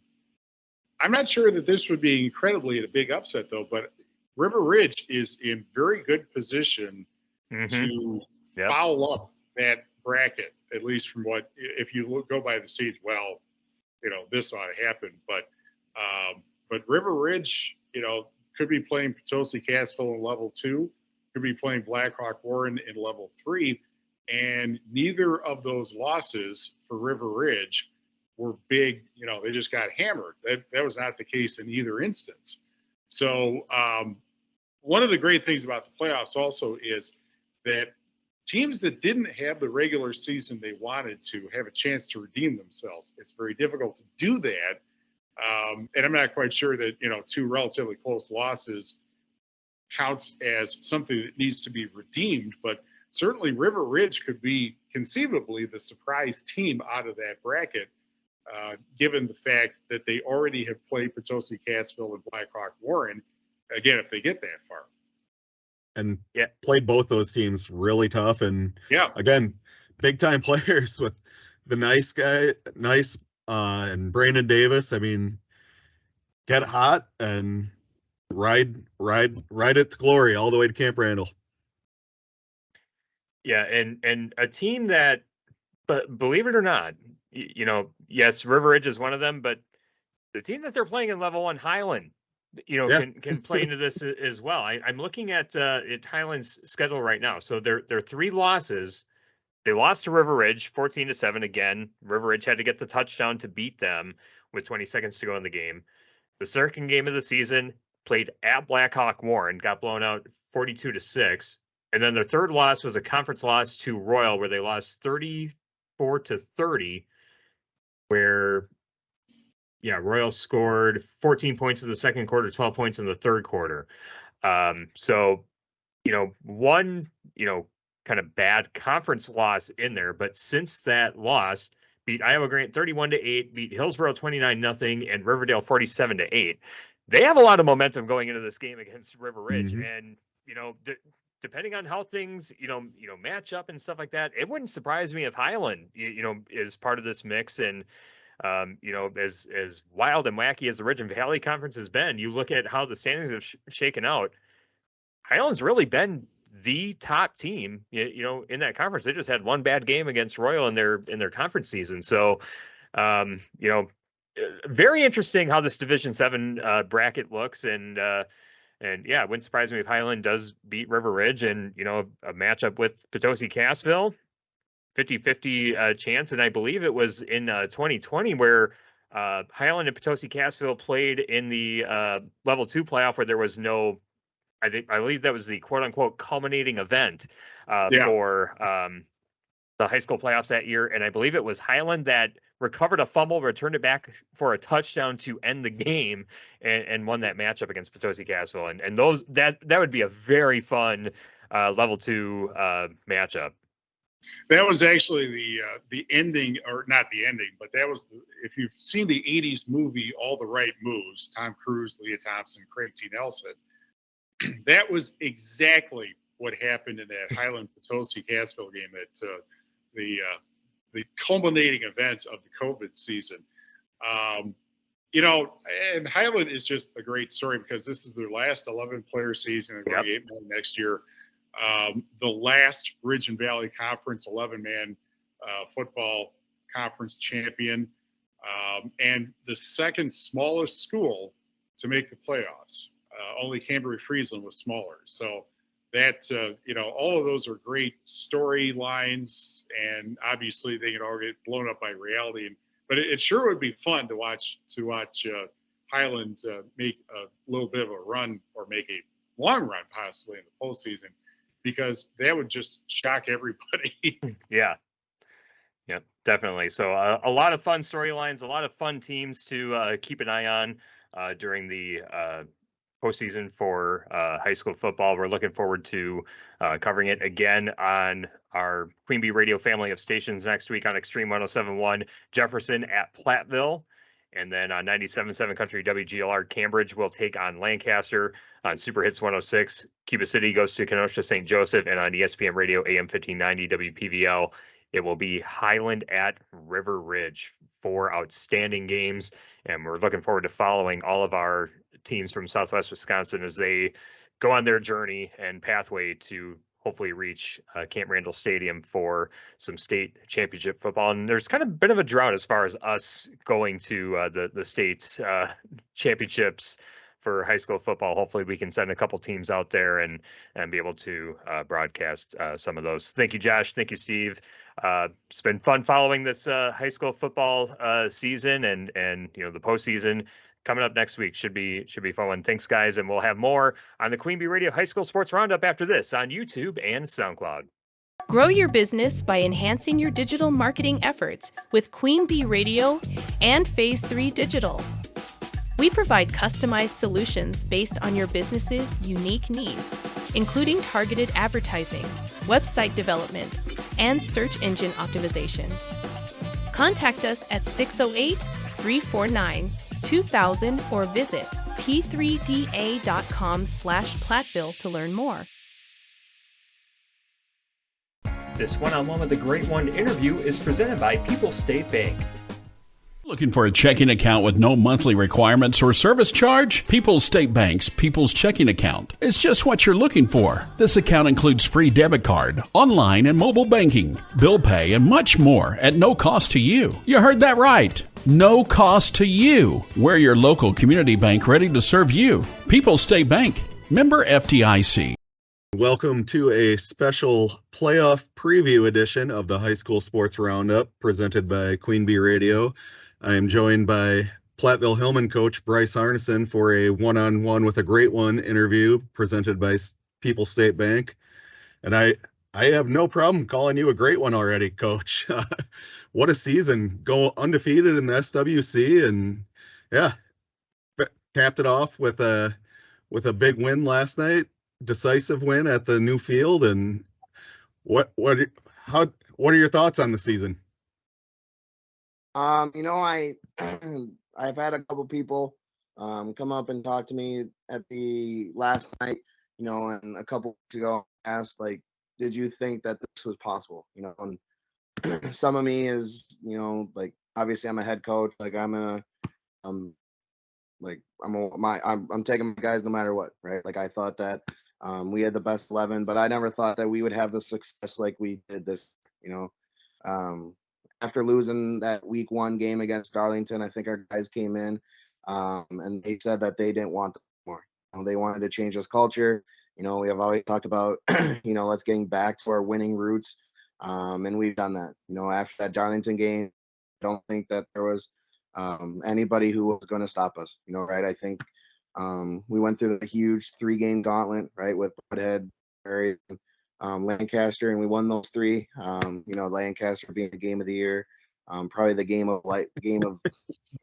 not sure that this would be incredibly a big upset though, but River Ridge is in very good position to foul up that bracket, at least from what, if you go by the seeds, well, this ought to happen. But River Ridge, could be playing Potosi Cassville in level 2, could be playing Blackhawk Warren in level 3, and neither of those losses for River Ridge were big. They just got hammered. That was not the case in either instance. So one of the great things about the playoffs also is that teams that didn't have the regular season they wanted to have a chance to redeem themselves. It's very difficult to do that. And I'm not quite sure that, 2 relatively close losses counts as something that needs to be redeemed. But certainly River Ridge could be conceivably the surprise team out of that bracket, given the fact that they already have played Potosi Cassville and Blackhawk Warren, again, if they get that far. And played both those teams really tough. And again, big time players with the nice and Brandon Davis. I mean, get hot and ride it to glory all the way to Camp Randall. Yeah, and a team that, but believe it or not, yes, River Ridge is one of them, but the team that they're playing in level 1, Highland, can play into this as well. I'm looking at Highland's schedule right now. So their 3 losses, they lost to River Ridge 14-7 again. River Ridge had to get the touchdown to beat them with 20 seconds to go in the game. The second game of the season, played at Blackhawk Warren, got blown out 42-6. And then their third loss was a conference loss to Royal, where they lost 34-30, where Royal scored 14 points in the second quarter, 12 points in the third quarter. So, one, kind of bad conference loss in there. But since that loss, beat Iowa Grant 31-8, beat Hillsborough 29-0, and Riverdale 47-8. They have a lot of momentum going into this game against River Ridge. And, depending on how things, match up and stuff like that, it wouldn't surprise me if Highland, is part of this mix. And, as wild and wacky as the Ridge and Valley Conference has been, you look at how the standings have shaken out. Highland's really been the top team, in that conference. They just had one bad game against Royal in their conference season. So, very interesting how this Division 7 bracket looks. And it wouldn't surprise me if Highland does beat River Ridge and, a matchup with Potosi Cassville, 50-50 chance. And I believe it was in 2020 where Highland and Potosi Cassville played in the level 2 playoff where there was no, I believe that was the quote unquote culminating event. for the high school playoffs that year. And I believe it was Highland that recovered a fumble, returned it back for a touchdown to end the game, and won that matchup against Potosi Castle. And those that would be a very fun level 2 matchup. That was actually the ending, or not the ending, but that was if you've seen the '80s movie All the Right Moves, Tom Cruise, Leah Thompson, Craig T. Nelson, that was exactly what happened in that Highland Potosi Cassville game at the culminating events of the COVID season. And Highland is just a great story because this is their last 11-player season. They're going to be 8 more next year. The last Ridge and Valley Conference 11-man football conference champion, and the second smallest school to make the playoffs. Only Cambria-Friesland was smaller. So that, all of those are great storylines, and obviously they can all get blown up by reality. But it sure would be fun to watch Highland make a little bit of a run, or make a long run possibly in the postseason, because that would just shock everybody. Yeah, definitely. So a lot of fun storylines, a lot of fun teams to keep an eye on during the postseason for high school football. We're looking forward to covering it again on our Queen Bee Radio family of stations next week on Extreme 107.1 Jefferson at Platteville. And then on 97.7 Country WGLR, Cambridge will take on Lancaster. On Super Hits 106, Cuba City goes to Kenosha St. Joseph. And on ESPN Radio AM 1590 WPVL, it will be Highland at River Ridge. 4 outstanding games. And we're looking forward to following all of our teams from Southwest Wisconsin as they go on their journey and pathway to hopefully reach Camp Randall Stadium for some state championship football. And there's kind of a bit of a drought as far as us going to the state championships for high school football. Hopefully we can send a couple teams out there and be able to broadcast some of those. Thank you, Josh. Thank you, Steve. It's been fun following this high school football season and the postseason. Coming up next week should be fun. Thanks, guys, and we'll have more on the Queen Bee Radio High School Sports Roundup after this on YouTube and SoundCloud. Grow your business by enhancing your digital marketing efforts with Queen Bee Radio and Phase 3 Digital. We provide customized solutions based on your business's unique needs, including targeted advertising, website development, and search engine optimization. Contact us at 608-349-2000 or visit p3da.com/Platteville to learn more. This one-on-one with the Great One interview is presented by People's State Bank. Looking for a checking account with no monthly requirements or service charge? People's State Bank's People's Checking Account is just what you're looking for. This account includes free debit card, online and mobile banking, bill pay, and much more at no cost to you. You heard that right. No cost to you. We're your local community bank ready to serve you. People's State Bank, member FDIC. Welcome to a special playoff preview edition of the High School Sports Roundup presented by Queen Bee Radio. I am joined by Platteville Hillman coach Bryce Arneson for a one-on-one with a Great One interview presented by People's State Bank. And I have no problem calling you a great one already, Coach. What a season. Go undefeated in the SWC and capped it off with a big win last night. Decisive win at the new field. And what are your thoughts on the season? I've had a couple people come up and talk to me at the last night, and a couple weeks ago asked, like, did you think that this was possible? And some of me is, like, obviously I'm a head coach, like I'm taking my guys no matter what, right? Like I thought that we had the best 11, but I never thought that we would have the success like we did this, after losing that week 1 game against Darlington, I think our guys came in and they said that they didn't want more. They wanted to change this culture. We have always talked about, let's getting back to our winning roots. And we've done that. After that Darlington game, I don't think that there was anybody who was going to stop us, right? I think we went through the huge 3-game gauntlet, right, with Butthead, Lancaster, and we won those 3. Lancaster being the game of the year, probably the game of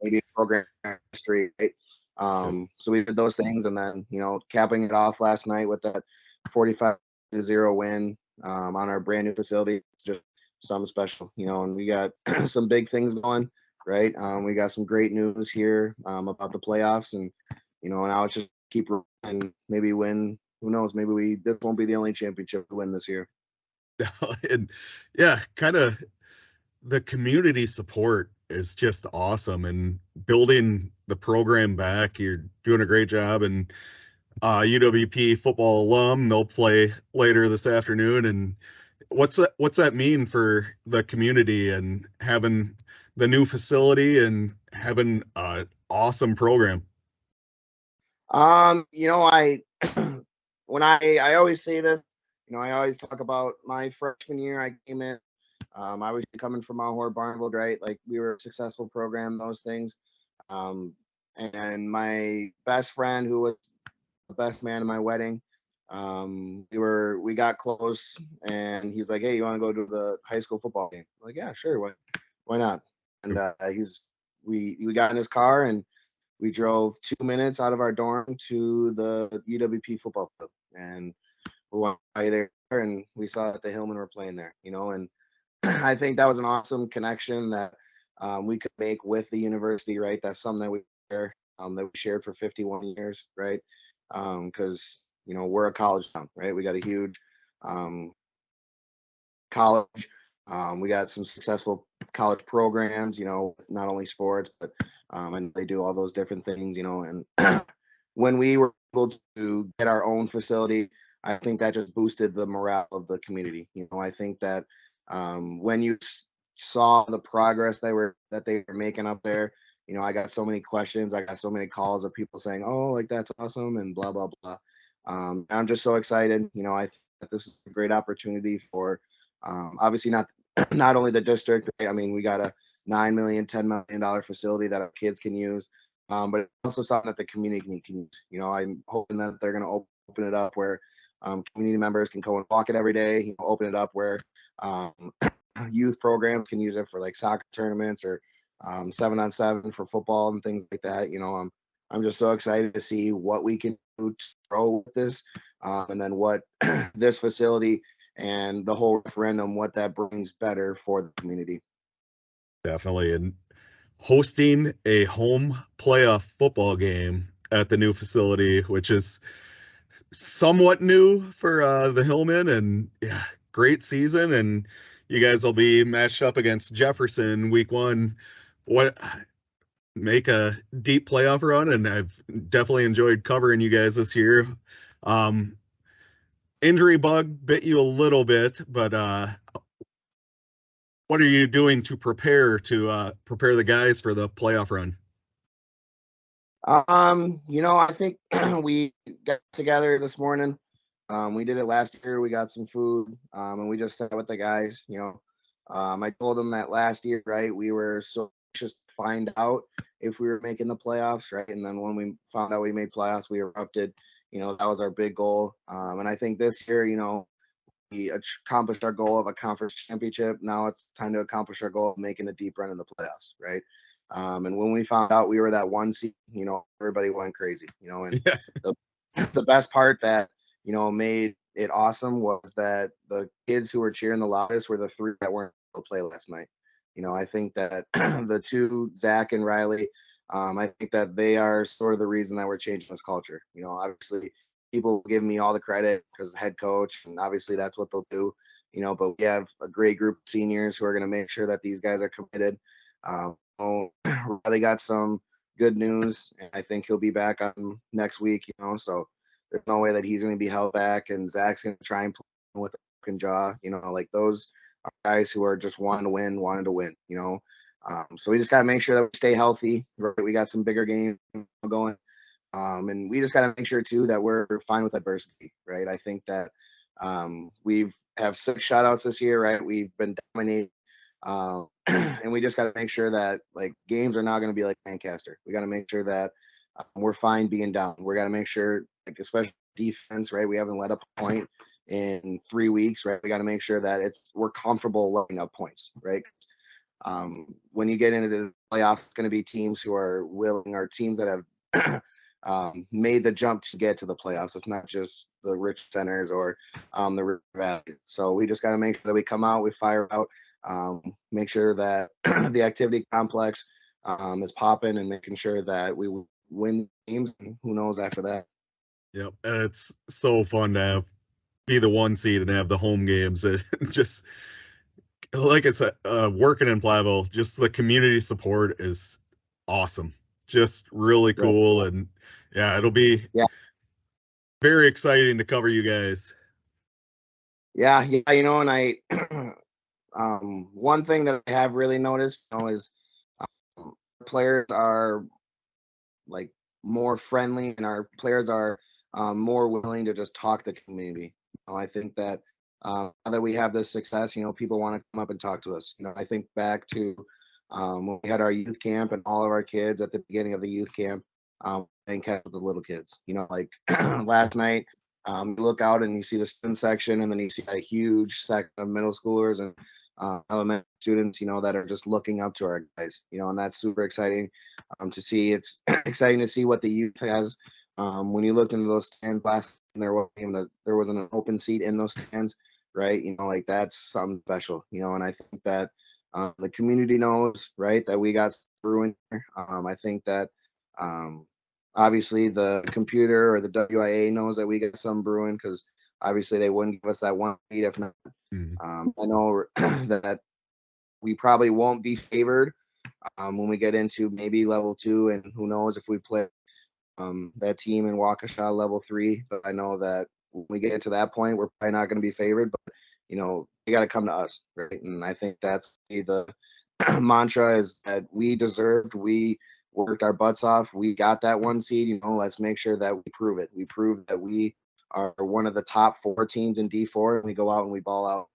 maybe a program history, right? So we did those things, and then capping it off last night with that 45-0 win on our brand new facility. It's just something special, and we got some big things going, right? We got some great news here about the playoffs, and now it's just keep and maybe win. Who knows? Maybe this won't be the only championship to win this year. And yeah, kind of the community support is just awesome, and building the program back. You're doing a great job, and UWP football alum, they'll play later this afternoon. And what's that mean for the community and having the new facility and having an awesome program? I when I always say this, I always talk about my freshman year. I came in, I was coming from Mount Horeb, Barneville, right? Like, we were a successful program, those things. And my best friend, who was the best man in my wedding, we got close, and he's like, "Hey, you want to go to the high school football game?" I'm like, "Yeah, sure. Why not?" And we got in his car, and we drove 2 minutes out of our dorm to the UWP football field, and we went by there, and we saw that the Hillmen were playing there, and I think that was an awesome connection that we could make with the university, right? That's something that we shared for 51 years, right? Because we're a college town, right? We got a huge college. We got some successful college programs, not only sports, but and they do all those different things, and when we were able to get our own facility, I think that just boosted the morale of the community. I think that when you saw the progress that they were making up there, I got so many questions, I got so many calls of people saying, "Oh, like, that's awesome," and blah blah blah. I'm just so excited. I think that this is a great opportunity for obviously not only the district, right? I mean, we got a $9 million, $10 million facility that our kids can use, but it's also something that the community can use. I'm hoping that they're going to open it up where community members can go and walk it every day. Open it up where youth programs can use it for like soccer tournaments or 7-on-7 for football and things like that. I'm just so excited to see what we can do to grow with this, and then what this facility and the whole referendum, what that brings better for the community. Definitely. And hosting a home playoff football game at the new facility, which is somewhat new for the Hillmen, and yeah, great season. And you guys will be matched up against Jefferson week 1. Make a deep playoff run, and I've definitely enjoyed covering you guys this year. Injury bug bit you a little bit, but what are you doing to prepare the guys for the playoff run? I think we got together this morning. We did it last year. We got some food, and we just sat with the guys. I told them that last year, right, we were so anxious to find out if we were making the playoffs, right? And then when we found out we made playoffs, we erupted. That was our big goal. And I think this year, we accomplished our goal of a conference championship. Now it's time to accomplish our goal of making a deep run in the playoffs, right? And when we found out we were that 1 seed, everybody went crazy, and yeah. the best part that, made it awesome was that the kids who were cheering the loudest were the 3 that weren't able to play last night. I think that the 2, Zach and Riley, I think that they are sort of the reason that we're changing this culture. Obviously people give me all the credit because head coach, and obviously that's what they'll do, but we have a great group of seniors who are going to make sure that these guys are committed. Riley got some good news, and I think he'll be back on next week, so there's no way that he's going to be held back, and Zach's going to try and play with a broken jaw, like those are guys who are just wanting to win, so we just got to make sure that we stay healthy. Right? We got some bigger games going, and we just got to make sure too that we're fine with adversity, right? I think that we've have 6 shutouts this year, right? We've been dominating, and we just got to make sure that like games are not going to be like Lancaster. We got to make sure that we're fine being down. We got to make sure, like, especially defense, right? We haven't let up a point in 3 weeks, right? We got to make sure that we're comfortable letting up points, right? When you get into the playoffs, it's going to be teams who are willing, or teams that have made the jump to get to the playoffs. It's not just the rich centers or the River Valley. So we just got to make sure that we come out, we fire out, make sure that the activity complex is popping, and making sure that we win games. And who knows after that? Yep, and it's so fun to be the 1 seed and have the home games. It just, like I said, working in Platteville, just the community support is awesome. Just really cool, and yeah, it'll be very exciting to cover you guys. Yeah, and I one thing that I have really noticed, is players are like more friendly, and our players are more willing to just talk to the community. I think that now that we have this success, people want to come up and talk to us. I think back to when we had our youth camp, and all of our kids at the beginning of the youth camp and kept with the little kids. Like last night, you look out and you see the student section, and then you see a huge section of middle schoolers and elementary students, that are just looking up to our guys, and that's super exciting to see. It's exciting to see what the youth has. When you looked into those stands last, there wasn't an open seat in those stands, right? Like that's something special, and I think that the community knows, right, that we got brewing here. I think that obviously the computer or the WIAA knows that we got some brewing, because obviously they wouldn't give us that 1 seed if not. I know that we probably won't be favored when we get into maybe level 2, and who knows if we play that team in Waukesha level 3. But I know that when we get to that point, we're probably not going to be favored. But you got to come to us, right? And I think that's the mantra, is that we deserved. We worked our butts off. We got that 1 seed. Let's make sure that we prove it. We prove that we are one of the top 4 teams in D4, and we go out and we ball out.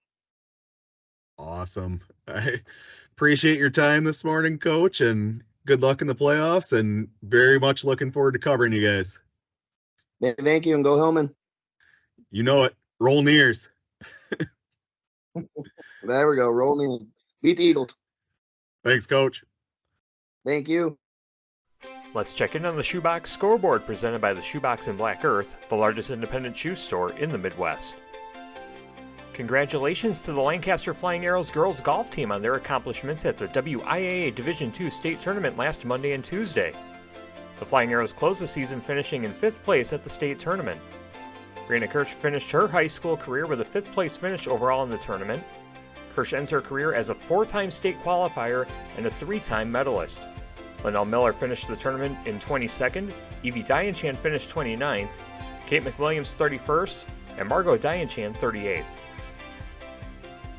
Awesome. I appreciate your time this morning, Coach, and good luck in the playoffs, and very much looking forward to covering you guys. Thank you, and go Hillman. You know it. Roll Nears. There we go. Roll Nears. Beat the Eagles. Thanks, Coach. Thank you. Let's check in on the Shoebox Scoreboard, presented by the Shoebox in Black Earth, the largest independent shoe store in the Midwest. Congratulations to the Lancaster Flying Arrows girls golf team on their accomplishments at the WIAA Division II State Tournament last Monday and Tuesday. The Flying Arrows closed the season finishing in 5th place at the state tournament. Brianna Kirsch finished her high school career with a 5th place finish overall in the tournament. Kirsch ends her career as a 4-time state qualifier and a 3-time medalist. Linnell Miller finished the tournament in 22nd, Evie Dianchan finished 29th, Kate McWilliams 31st, and Margot Dianchan 38th.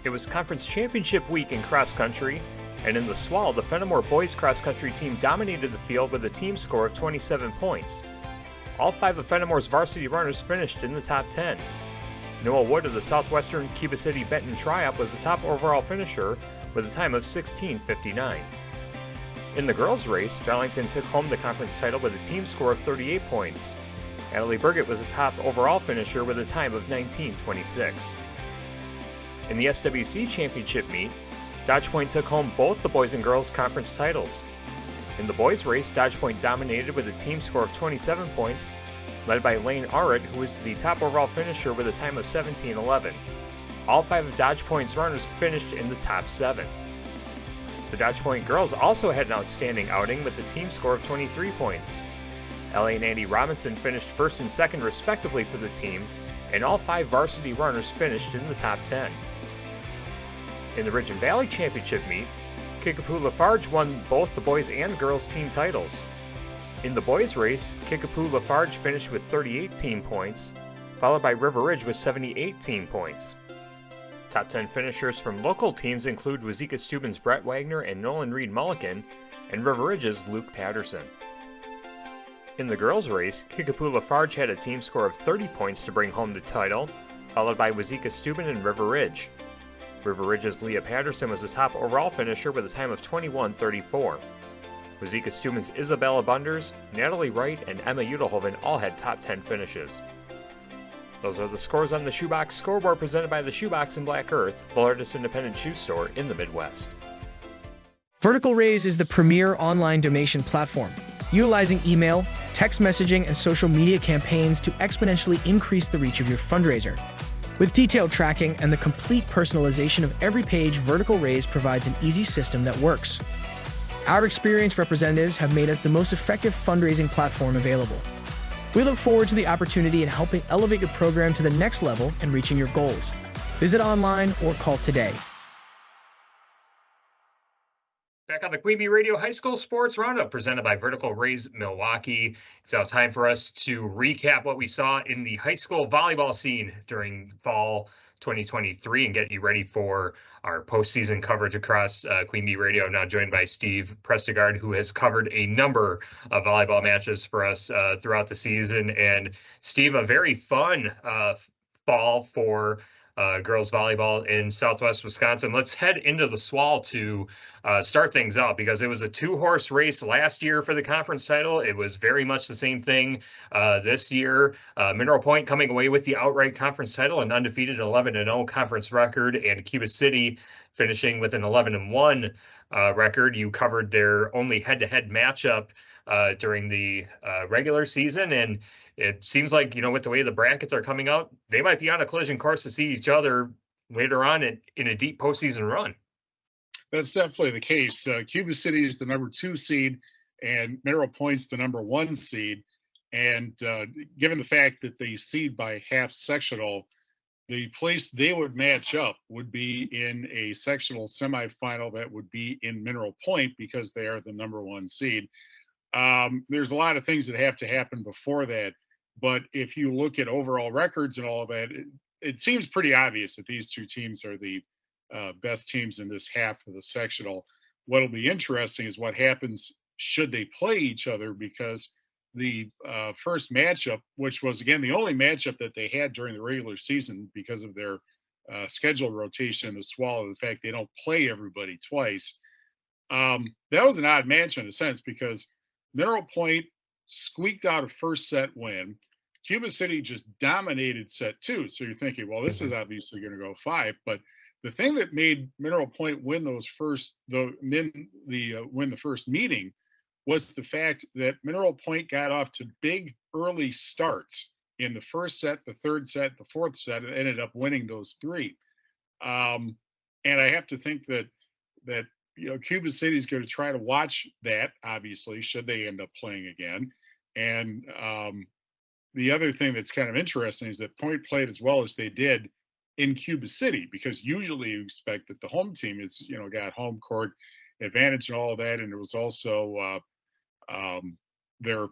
It was conference championship week in cross country, and in the SWAL, the Fenimore boys cross country team dominated the field with a team score of 27 points. All 5 of Fenimore's varsity runners finished in the top 10. Noah Wood of the Southwestern Cuba City Benton Triup was the top overall finisher with a time of 16:59. In the girls' race, Darlington took home the conference title with a team score of 38 points. Natalie Burgett was the top overall finisher with a time of 19:26. In the SWC Championship meet, Dodge Point took home both the boys and girls conference titles. In the boys' race, Dodge Point dominated with a team score of 27 points, led by Lane Arrett, who was the top overall finisher with a time of 17:11. All 5 of Dodge Point's runners finished in the top 7. The Dodge Point girls also had an outstanding outing with a team score of 23 points. Ellie and Andy Robinson finished 1st and 2nd respectively for the team, and all 5 varsity runners finished in the top 10. In the Ridge and Valley Championship meet, Kickapoo Lafarge won both the boys and girls team titles. In the boys' race, Kickapoo Lafarge finished with 38 team points, followed by River Ridge with 78 team points. Top 10 finishers from local teams include Wazeeka Steuben's Brett Wagner and Nolan Reed Mulligan, and River Ridge's Luke Patterson. In the girls' race, Kickapoo Lafarge had a team score of 30 points to bring home the title, followed by Wazeeka Steuben and River Ridge. River Ridge's Leah Patterson was the top overall finisher with a time of 21:34. Wazeeka Steuben's Isabella Bunders, Natalie Wright, and Emma Udelhoven all had top 10 finishes. Those are the scores on the Shoebox Scoreboard presented by the Shoebox and Black Earth, the largest independent shoe store in the Midwest. Vertical Raise is the premier online donation platform, utilizing email, text messaging, and social media campaigns to exponentially increase the reach of your fundraiser. With detailed tracking and the complete personalization of every page, Vertical Raise provides an easy system that works. Our experienced representatives have made us the most effective fundraising platform available. We look forward to the opportunity in helping elevate your program to the next level and reaching your goals. Visit online or call today. Back on the Queen Bee Radio High School Sports Roundup presented by Vertical Raise Milwaukee. It's now time for us to recap what we saw in the high school volleyball scene during fall 2023 and get you ready for our postseason coverage across Queen Bee Radio. Now joined by Steve Prestegard, who has covered a number of volleyball matches for us throughout the season. And Steve, a very fun fall for girls volleyball in Southwest Wisconsin. Let's head into the SWAL to start things out, because it was a two-horse race last year for the conference title. It was very much the same thing this year. Mineral Point coming away with the outright conference title, an undefeated 11-0 conference record, and Cuba City finishing with an 11-1 record. You covered their only head-to-head matchup during the regular season, and it seems like, with the way the brackets are coming out, they might be on a collision course to see each other later on in a deep postseason run. That's definitely the case. Cuba City is the number 2 seed, and Mineral Point's the number 1 seed. And given the fact that they seed by half sectional, the place they would match up would be in a sectional semifinal that would be in Mineral Point, because they are the number 1 seed. There's a lot of things that have to happen before that. But if you look at overall records and all of that, it seems pretty obvious that these two teams are the best teams in this half of the sectional. What'll be interesting is what happens should they play each other, because the first matchup, which was, again, the only matchup that they had during the regular season because of their schedule rotation in the SWAL, the fact they don't play everybody twice, that was an odd match in a sense, because Mineral Point squeaked out a first set win. Cuba City just dominated set 2. So you're thinking, well, this is obviously going to go 5. But the thing that made Mineral Point win the first meeting was the fact that Mineral Point got off to big early starts in the first set, the third set, the fourth set, and ended up winning those 3. And I have to think that Cuba City is going to try to watch that, obviously, should they end up playing again. And the other thing that's kind of interesting is that Point played as well as they did in Cuba City, because usually you expect that the home team is, got home court advantage and all of that. And it was also their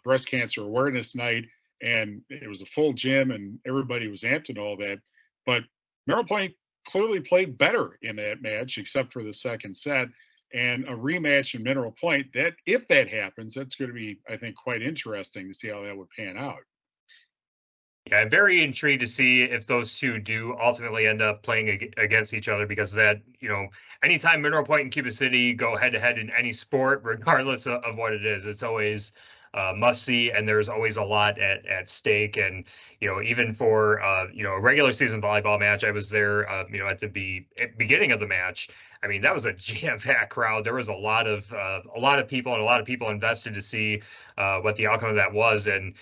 breast cancer awareness night, and it was a full gym and everybody was amped and all that. But Mineral Point clearly played better in that match, except for the second set. And a rematch in Mineral Point, that if that happens, that's going to be, I think, quite interesting to see how that would pan out. Yeah, I'm very intrigued to see if those two do ultimately end up playing against each other, because that, anytime Mineral Point and Cuba City go head to head in any sport, regardless of what it is, it's always must see, and there's always a lot at stake. And even for a regular season volleyball match, I was there at the beginning of the match. I mean, that was a jam-packed crowd. There was a lot of people, and a lot of people invested to see what the outcome of that was. And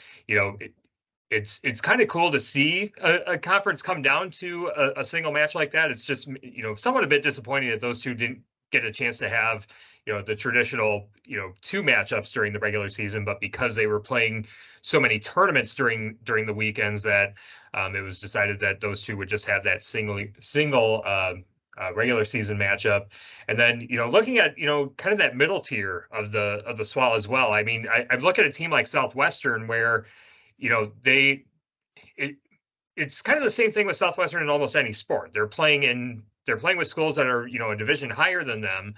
it's kind of cool to see a conference come down to a single match like that. It's just somewhat a bit disappointing that those two didn't get a chance to have the traditional 2 matchups during the regular season, but because they were playing so many tournaments during the weekends, that it was decided that those two would just have that single regular season matchup. And then looking at kind of that middle tier of the SWAL as well. I mean, I look at a team like Southwestern where it's kind of the same thing with Southwestern in almost any sport. They're playing with schools that are a division higher than them.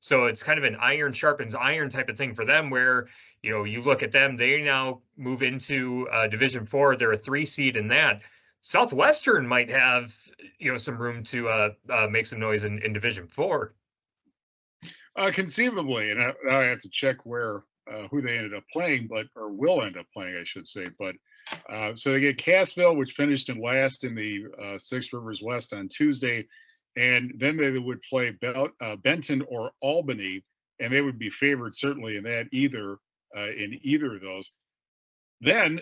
So it's kind of an iron sharpens iron type of thing for them, where you look at them, they now move into Division 4. They're a 3 seed in that. Southwestern might have some room to make some noise in Division 4. Conceivably, and I have to check where who they ended up playing, or will end up playing, I should say. But so they get Cassville, which finished in last in the Six Rivers West on Tuesday, and then they would play Benton or Albany, and they would be favored certainly in that in either of those. Then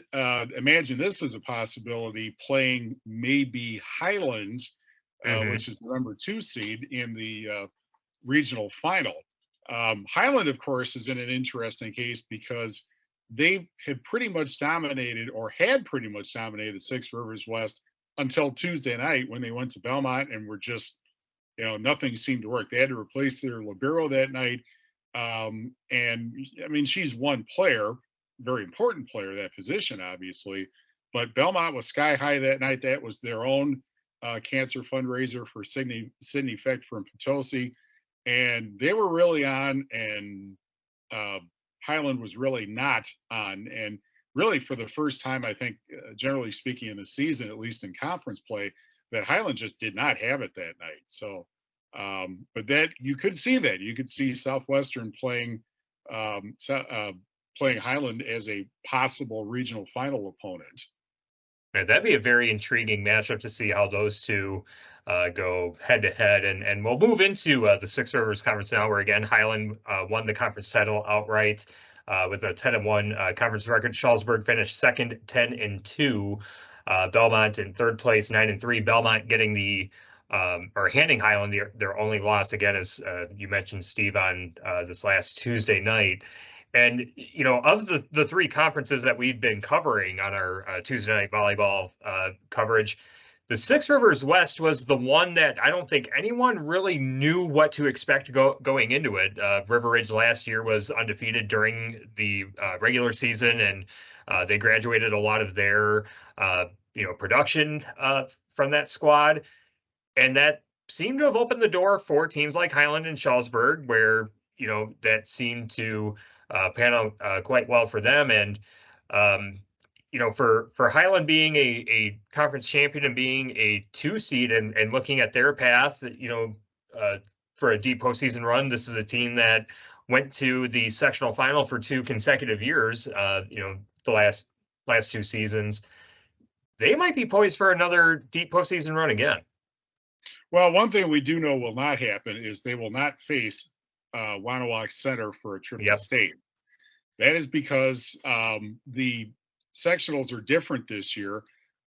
imagine this as a possibility, playing maybe Highland, which is the number 2 seed in the regional final. Highland, of course, is in an interesting case because they had pretty much dominated the Six Rivers West until Tuesday night when they went to Belmont and were just, nothing seemed to work. They had to replace their libero that night. And I mean, she's one player, very important player, that position, obviously. But Belmont was sky high that night. That was their own cancer fundraiser for Sydney Feck from Potosi. And they were really on, and Highland was really not on. And really, for the first time, I think, generally speaking, in the season, at least in conference play, that Highland just did not have it that night. So, but that you could see that. You could see Southwestern playing Highland as a possible regional final opponent. Yeah, that'd be a very intriguing matchup to see how those two go head to head. And we'll move into the Six Rivers Conference now, where again Highland won the conference title outright with a 10-1 conference record. Shullsburg finished second, 10-2. Belmont in third place, 9-3. Belmont getting handing Highland their only loss, again, as you mentioned, Steve, on this last Tuesday night. And, of the 3 conferences that we've been covering on our Tuesday night volleyball coverage, the Six Rivers West was the one that I don't think anyone really knew what to expect going into it. River Ridge last year was undefeated during the regular season, and they graduated a lot of their, production from that squad. And that seemed to have opened the door for teams like Highland and Shullsburg, where, that seemed to pan out quite well for them. And, for Highland being a conference champion and being a 2 seed and looking at their path, for a deep postseason run, this is a team that went to the sectional final for 2 consecutive years, the last 2 seasons. They might be poised for another deep postseason run again. Well, one thing we do know will not happen is they will not face Wanawak Center for a triple state. That is because the sectionals are different this year.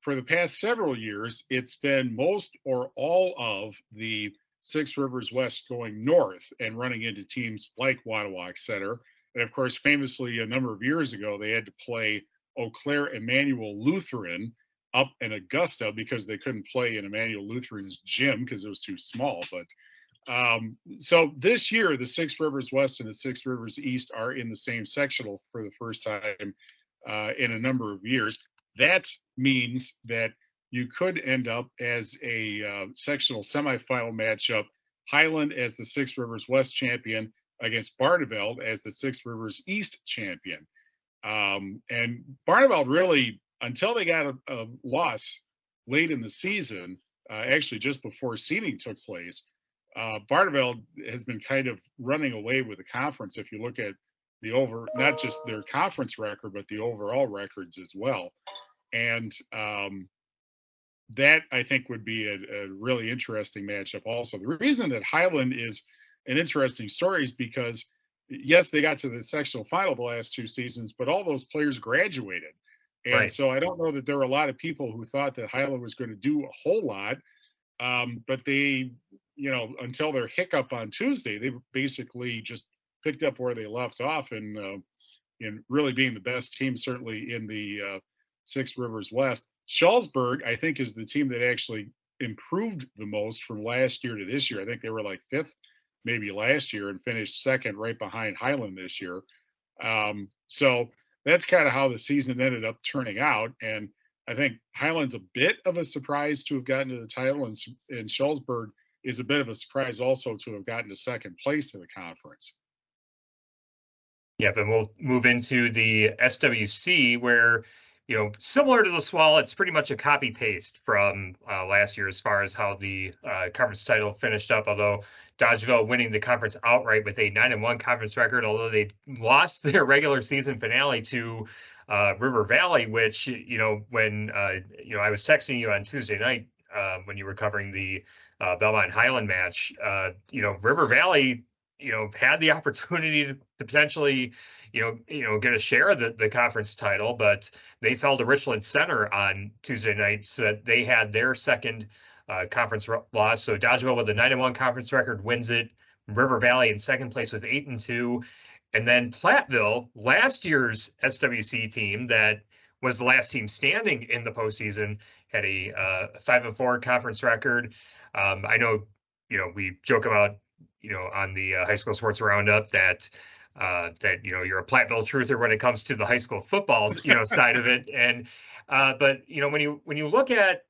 For the past several years, it's been most or all of the Six Rivers West going north and running into teams like Wanawak Center. And of course, famously, a number of years ago, they had to play Eau Claire Emmanuel Lutheran up in Augusta because they couldn't play in Emmanuel Lutheran's gym because it was too small. But so this year, the Six Rivers West and the Six Rivers East are in the same sectional for the first time in a number of years. That means that you could end up as a sectional semifinal matchup, Highland as the Six Rivers West champion against Barneveld as the Six Rivers East champion. And Barneveld really, until they got a loss late in the season, actually just before seeding took place, Barneveld has been kind of running away with the conference. If you look at not just their conference record, but the overall records as well. And that I think would be a really interesting matchup also. The reason that Highland is an interesting story is because, yes, they got to the sectional final the last 2 seasons, but all those players graduated. And so I don't know that there were a lot of people who thought that Highland was going to do a whole lot. But they, until their hiccup on Tuesday, they basically just picked up where they left off and really being the best team, certainly in the Six Rivers West. Shullsburg, I think, is the team that actually improved the most from last year to this year. I think they were like 5th maybe last year and finished 2nd right behind Highland this year. So that's kind of how the season ended up turning out. And I think Highland's a bit of a surprise to have gotten to the title, and Shullsburg is a bit of a surprise also to have gotten to 2nd place in the conference. Yeah, but we'll move into the SWC, where similar to the SWAL, it's pretty much a copy paste from last year as far as how the conference title finished up. Although Dodgeville winning the conference outright with a 9-1 conference record, although they lost their regular season finale to River Valley, which when I was texting you on Tuesday night when you were covering the Belmont Highland match, River Valley had the opportunity to potentially get a share of the conference title, but they fell to Richland Center on Tuesday night, so that they had their second conference loss. So Dodgeville with a 9-1 conference record wins it. River Valley in second place with 8-2. And then Platteville, last year's SWC team that was the last team standing in the postseason, had a 5-4 conference record. I know, we joke about, on the high school sports roundup that you're a Platteville truther when it comes to the high school football, side of it. And but when you look at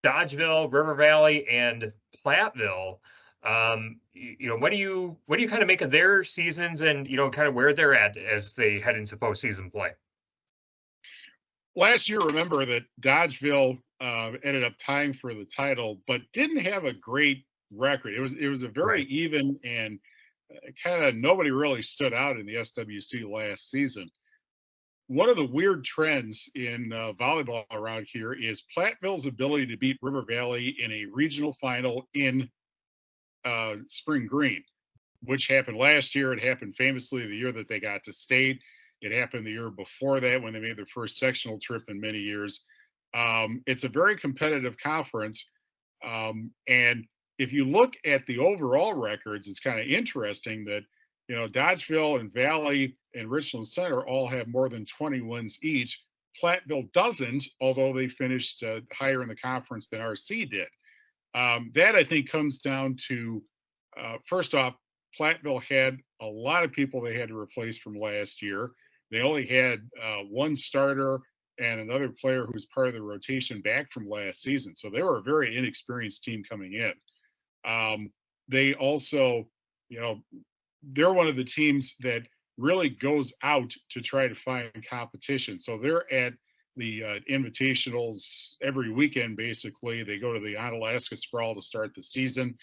Dodgeville, River Valley, and Platteville, what do you kind of make of their seasons and kind of where they're at as they head into postseason play? Last year, remember that Dodgeville ended up tying for the title, but didn't have a great record. It was a very even, and kind of nobody really stood out in the SWC last season. One of the weird trends in volleyball around here is Platteville's ability to beat River Valley in a regional final in Spring Green, which happened last year. It happened famously the year that they got to state. It happened the year before that when they made their first sectional trip in many years. It's a very competitive conference. And if you look at the overall records, it's kind of interesting that, Dodgeville and Valley and Richland Center all have more than 20 wins each. Platteville doesn't, although they finished higher in the conference than RC did. That, I think, comes down to, first off, Platteville had a lot of people they had to replace from last year. They only had one starter and another player who was part of the rotation back from last season. So they were a very inexperienced team coming in. They also, they're one of the teams that really goes out to try to find competition. So they're at the invitationals every weekend, basically. They go to the Onalaska SWAL to start the season.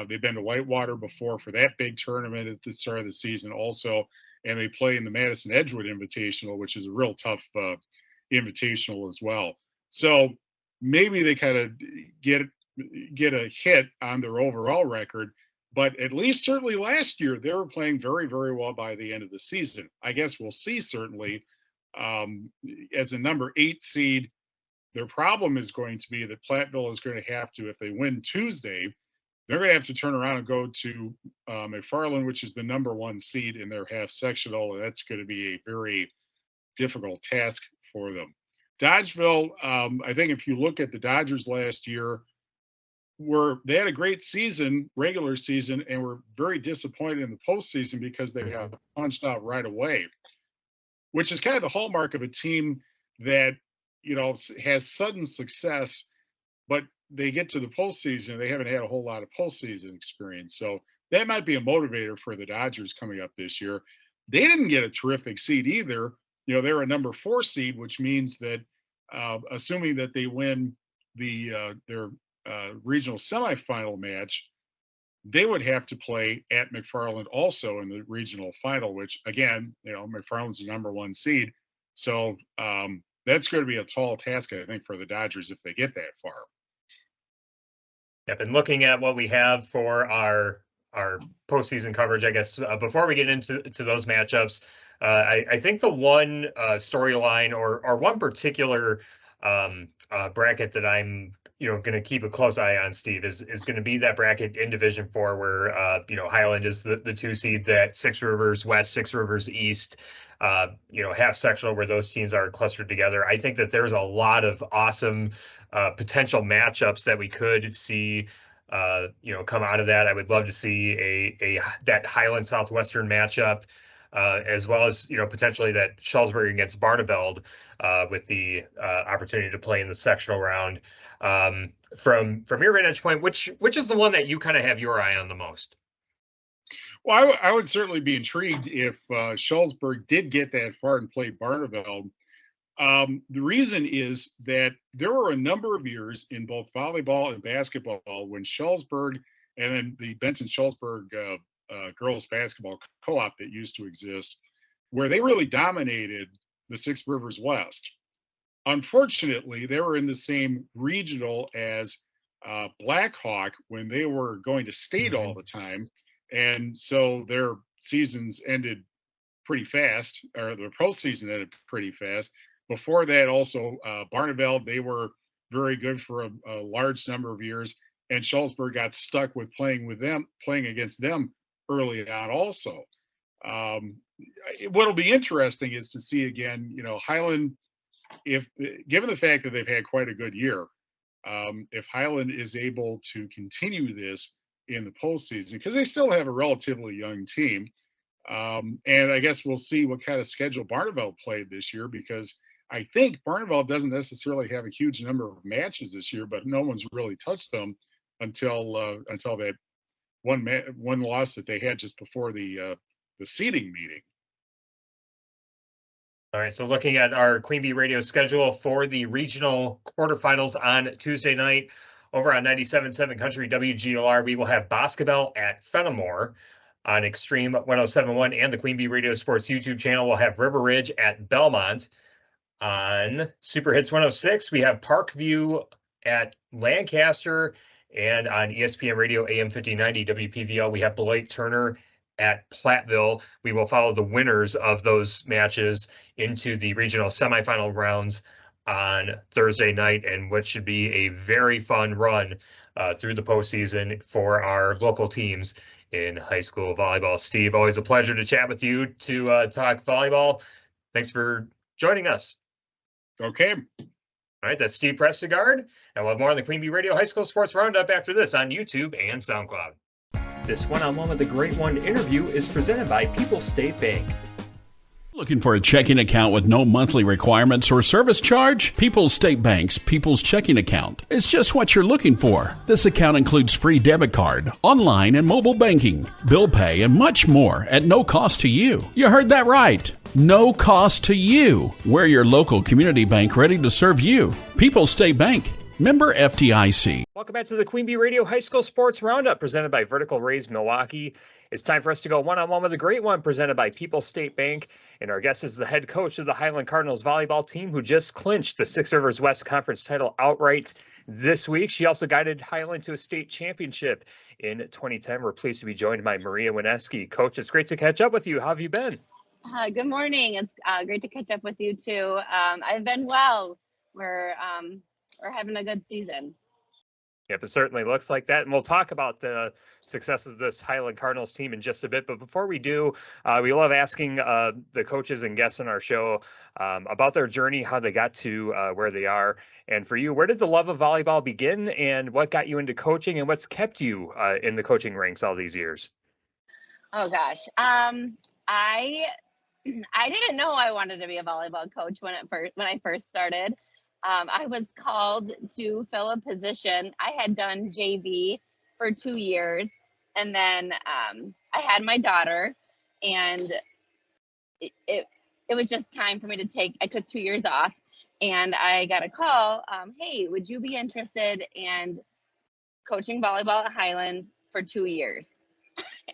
They've been to Whitewater before for that big tournament at the start of the season also. And they play in the Madison Edgewood Invitational, which is a real tough invitational as well. So maybe they kind of get a hit on their overall record, but at least certainly last year, they were playing very, very well by the end of the season. I guess we'll see certainly as a number 8 seed. Their problem is going to be that Platteville is going to have to, if they win Tuesday, they're going to have to turn around and go to McFarland, which is the number 1 seed in their half sectional, and that's going to be a very difficult task for them. Dodgeville, I think if you look at the Dodgers last year, they had a great season, regular season, and were very disappointed in the postseason because they got punched out right away, which is kind of the hallmark of a team that, has sudden success, but they get to the postseason, they haven't had a whole lot of postseason experience. So that might be a motivator for the Dodgers coming up this year. They didn't get a terrific seed either. They're a number 4 seed, which means that assuming that they win their regional semifinal match, they would have to play at McFarland also in the regional final, which again, McFarland's the number 1 seed. So that's going to be a tall task, I think, for the Dodgers if they get that far. Yep, and looking at what we have for our postseason coverage, I guess before we get into those matchups, I think the one storyline or one particular bracket that I'm going to keep a close eye on, Steve, is going to be that bracket in Division 4 where Highland is the 2 seed, that 6 Rivers West, 6 Rivers East, half sectional where those teams are clustered together. I think that there's a lot of awesome potential matchups that we could see come out of that. I would love to see that Highland Southwestern matchup. As well as potentially that Schulzberg against Barneveld with the opportunity to play in the sectional round. From your vantage point, which is the one that you kind of have your eye on the most? Well, I would certainly be intrigued if Schulzberg did get that far and play Barneveld. The reason is that there were a number of years in both volleyball and basketball when Schulzberg and then the Benson Schulzberg girls basketball co-op that used to exist, where they really dominated the Six Rivers West. Unfortunately, they were in the same regional as Blackhawk when they were going to state all the time. And so their seasons ended pretty fast, or the pro season ended pretty fast. Before that, also, Barneveld, they were very good for a large number of years. And Schulzberg got stuck with playing against them early on also. What'll be interesting is to see again, Highland, given the fact that they've had quite a good year, if Highland is able to continue this in the postseason, because they still have a relatively young team. And I guess we'll see what kind of schedule Barneveld played this year, because I think Barneveld doesn't necessarily have a huge number of matches this year, but no one's really touched them until that one loss that they had just before the seeding meeting. All right, so looking at our Queen Bee Radio schedule for the regional quarterfinals on Tuesday night over on 97.7 Country WGLR, we will have basketball at Fenimore on Extreme 107.1, and the Queen Bee Radio Sports YouTube channel will have River Ridge at Belmont. On Super Hits 106, we have Parkview at Lancaster, and on ESPN Radio AM 1590 WPVL, we have Beloit Turner at Platteville. We will follow the winners of those matches into the regional semifinal rounds on Thursday night, and what should be a very fun run through the postseason for our local teams in high school volleyball. Steve, always a pleasure to chat with you to talk volleyball. Thanks for joining us. Okay. All right, that's Steve Prestigard, and we'll have more on the Queen Bee Radio High School Sports Roundup after this on YouTube and SoundCloud. This one-on-one with the Great One interview is presented by People's State Bank. Looking for a checking account with no monthly requirements or service charge? People's State Bank's People's Checking Account is just what you're looking for. This account includes free debit card, online and mobile banking, bill pay, and much more at no cost to you. You heard that right. No cost to you. We're your local community bank ready to serve you. People's State Bank. Member FDIC. Welcome back to the Queen Bee Radio High School Sports Roundup presented by Vertical Raise Milwaukee. It's time for us to go one-on-one with the Great One presented by People's State Bank. And our guest is the head coach of the Highland Cardinals volleyball team who just clinched the Six Rivers West Conference title outright this week. She also guided Highland to a state championship in 2010. We're pleased to be joined by Maria Wineski. Coach, it's great to catch up with you. How have you been? Good morning. It's great to catch up with you too. I've been well. We're having a good season. Yep, it certainly looks like that. And we'll talk about the successes of this Highland Cardinals team in just a bit. But before we do, we love asking the coaches and guests on our show about their journey, how they got to where they are. And for you, where did the love of volleyball begin, and what got you into coaching, and what's kept you in the coaching ranks all these years? Oh, gosh. I didn't know I wanted to be a volleyball coach when I first started. I was called to fill a position. I had done JV for 2 years, and then I had my daughter, and it was just time for me to I took 2 years off, and I got a call. Hey, would you be interested in coaching volleyball at Highland for 2 years?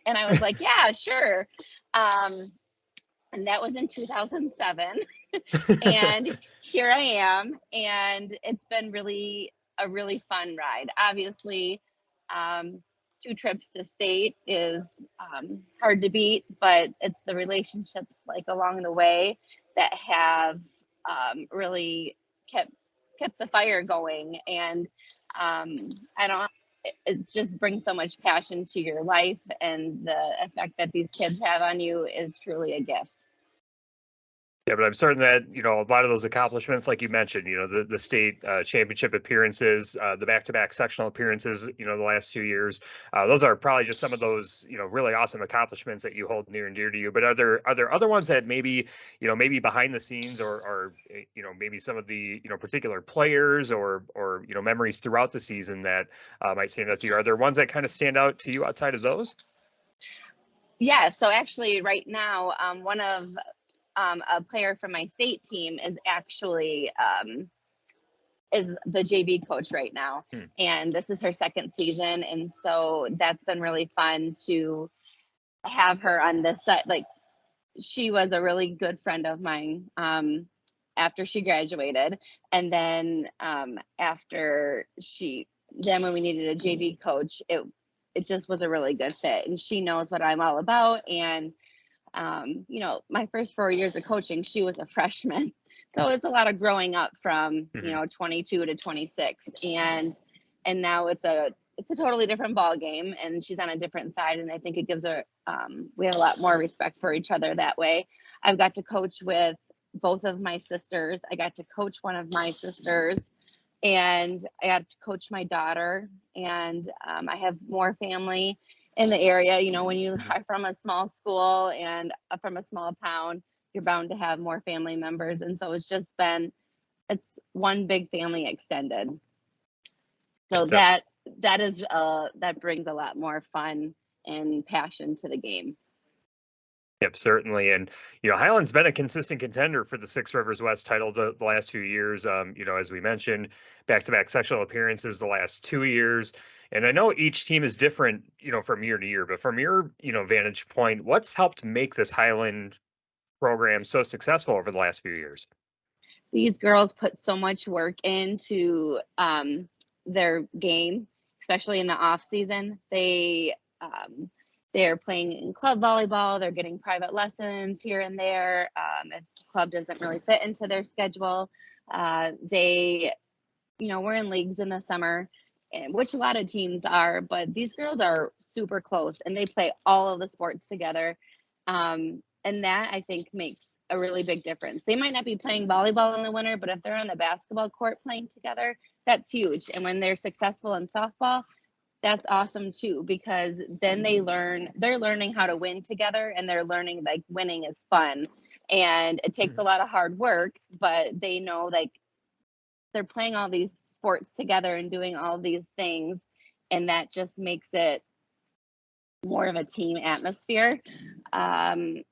And I was like, yeah, sure. And that was in 2007. And here I am, and it's been a really fun ride. Obviously, 2 trips to state is hard to beat, but it's the relationships along the way that have really kept the fire going. And it just brings so much passion to your life, and the effect that these kids have on you is truly a gift. Yeah, but I'm certain that, a lot of those accomplishments, like you mentioned, the state championship appearances, the back-to-back sectional appearances, the last 2 years, those are probably just some of those, really awesome accomplishments that you hold near and dear to you. But are there other ones that maybe behind the scenes or maybe some of the, particular players or memories throughout the season that might stand out to you? Are there ones that kind of stand out to you outside of those? Yeah, so actually right now, one of a player from my state team is actually is the JV coach right now. And this is her second season. And so that's been really fun to have her on this side. Like, she was a really good friend of mine after she graduated. And then then when we needed a JV coach, it just was a really good fit. And she knows what I'm all about. And, my first 4 years of coaching, she was a freshman. So it's a lot of growing up from, 22 to 26. And now it's a totally different ball game, and she's on a different side. And I think it gives her, we have a lot more respect for each other that way. I've got to coach with both of my sisters. I got to coach one of my sisters, and I got to coach my daughter. And I have more family in the area. When you are from a small school and from a small town, you're bound to have more family members. And so it's one big family extended. So that brings a lot more fun and passion to the game. Yep, certainly. And, Highland's been a consistent contender for the Six Rivers West title the last few years. As we mentioned, back-to-back sectional appearances the last 2 years. And I know each team is different, from year to year, but from your, vantage point, what's helped make this Highland program so successful over the last few years? These girls put so much work into their game, especially in the off season. They're playing in club volleyball. They're getting private lessons here and there. If the club doesn't really fit into their schedule, we're in leagues in the summer, which a lot of teams are, but these girls are super close and they play all of the sports together. And that, I think, makes a really big difference. They might not be playing volleyball in the winter, but if they're on the basketball court playing together, that's huge. And when they're successful in softball, that's awesome too, because then they're learning how to win together, and they're learning like winning is fun, and it takes a lot of hard work, but they know like they're playing all these sports together and doing all these things, and that just makes it more of a team atmosphere. And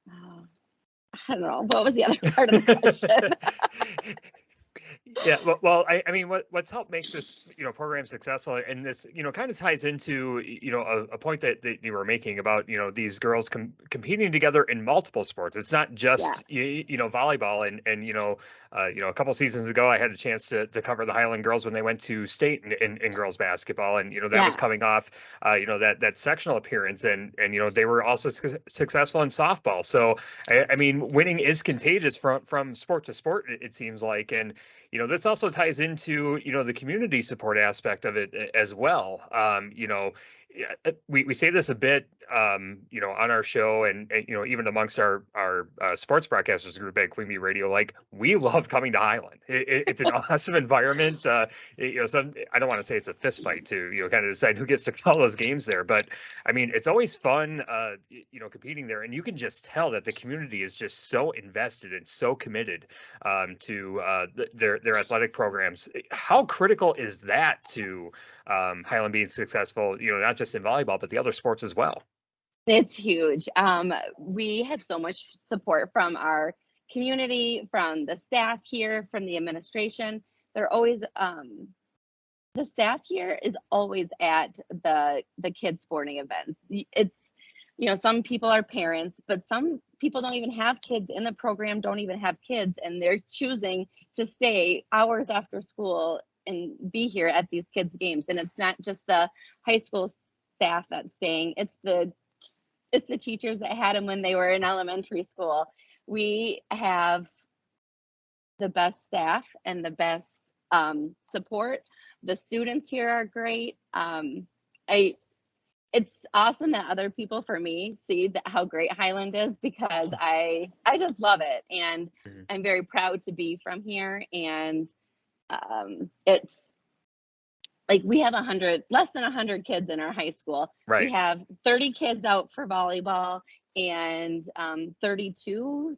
I don't know, what was the other part of the question? Yeah, well, I mean, what's helped make this, program successful, and this, kind of ties into, a point that you were making about, these girls competing together in multiple sports. It's not just, volleyball, and a couple seasons ago, I had a chance to cover the Highland girls when they went to state in girls basketball, and that was coming off, that sectional appearance, and they were also successful in softball. So I mean, winning is contagious from sport to sport, it seems like, and this also ties into, the community support aspect of it as well. We say this a bit, on our show, and even amongst our sports broadcasters group at Queen Bee Radio, like, we love coming to Highland. It's an awesome environment. I don't want to say it's a fist fight to, kind of decide who gets to call those games there, but I mean, it's always fun, competing there, and you can just tell that the community is just so invested and so committed to their athletic programs. How critical is that to Highland being successful, not just in volleyball, but the other sports as well? It's huge. We have so much support from our community, from the staff here, from the administration. They're always, the staff here is always at the kids sporting events. It's, some people are parents, but some people don't even have kids in the program, don't even have kids, and they're choosing to stay hours after school and be here at these kids' games. And it's not just the high school staff that's staying, it's the teachers that had them when they were in elementary school. We have the best staff and the best support. The students here are great. It's awesome that other people, for me, see how great Highland is, because I just love it, and I'm very proud to be from here. And it's like we have less than 100 kids in our high school. Right. We have 30 kids out for volleyball, and 32,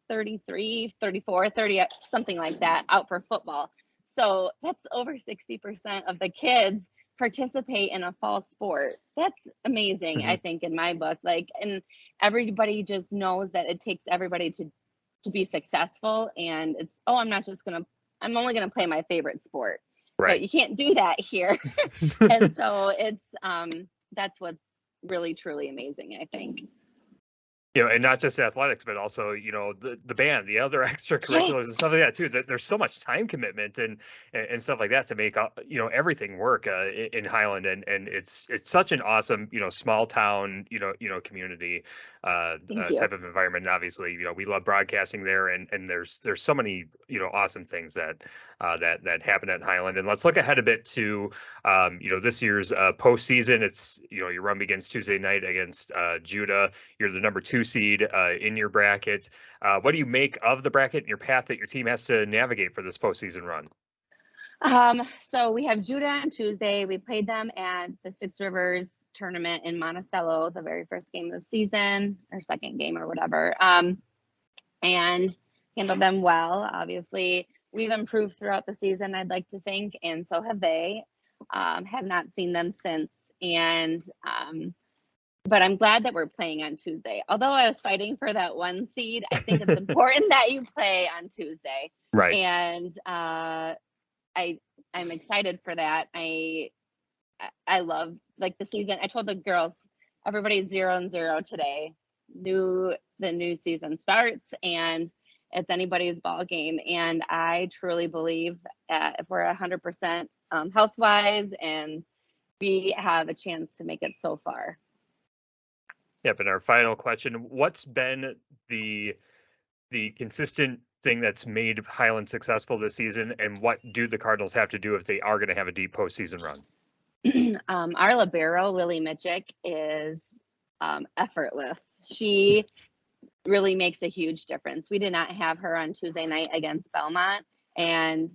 33, 34, 30, something like that, out for football. So that's over 60% of the kids participate in a fall sport. That's amazing, I think, in my book. Like, and everybody just knows that it takes everybody to be successful. And it's, I'm only gonna play my favorite sport. Right. But you can't do that here. And so it's that's what's really truly amazing, I think. And not just athletics, but also, the band, the other extracurriculars and stuff like that too. There's so much time commitment and stuff like that to make, everything work in Highland. And it's such an awesome, small town, community type of environment. And obviously, we love broadcasting there, and there's so many, awesome things that happen at Highland. And let's look ahead a bit to, this year's postseason. It's, your run begins Tuesday night against Judah. You're the number 2 seed in your bracket. What do you make of the bracket and your path that your team has to navigate for this postseason run? So we have Judah on Tuesday. We played them at the Six Rivers tournament in Monticello, the very first game of the season, or second game or whatever, and handled them well. Obviously, we've improved throughout the season, I'd like to think, and so have they. Have not seen them since, and but I'm glad that we're playing on Tuesday. Although I was fighting for that 1 seed, I think it's important that you play on Tuesday. Right. And I'm excited for that. I love, like, the season. I told the girls, everybody's 0-0 today. The new season starts, and it's anybody's ball game. And I truly believe if we're 100% health-wise, and we have a chance to make it so far. Yep. And our final question: what's been the consistent thing that's made Highland successful this season, and what do the Cardinals have to do if they are going to have a deep postseason run? Our libero, Lily Mitchick, is effortless. She really makes a huge difference. We did not have her on Tuesday night against Belmont, and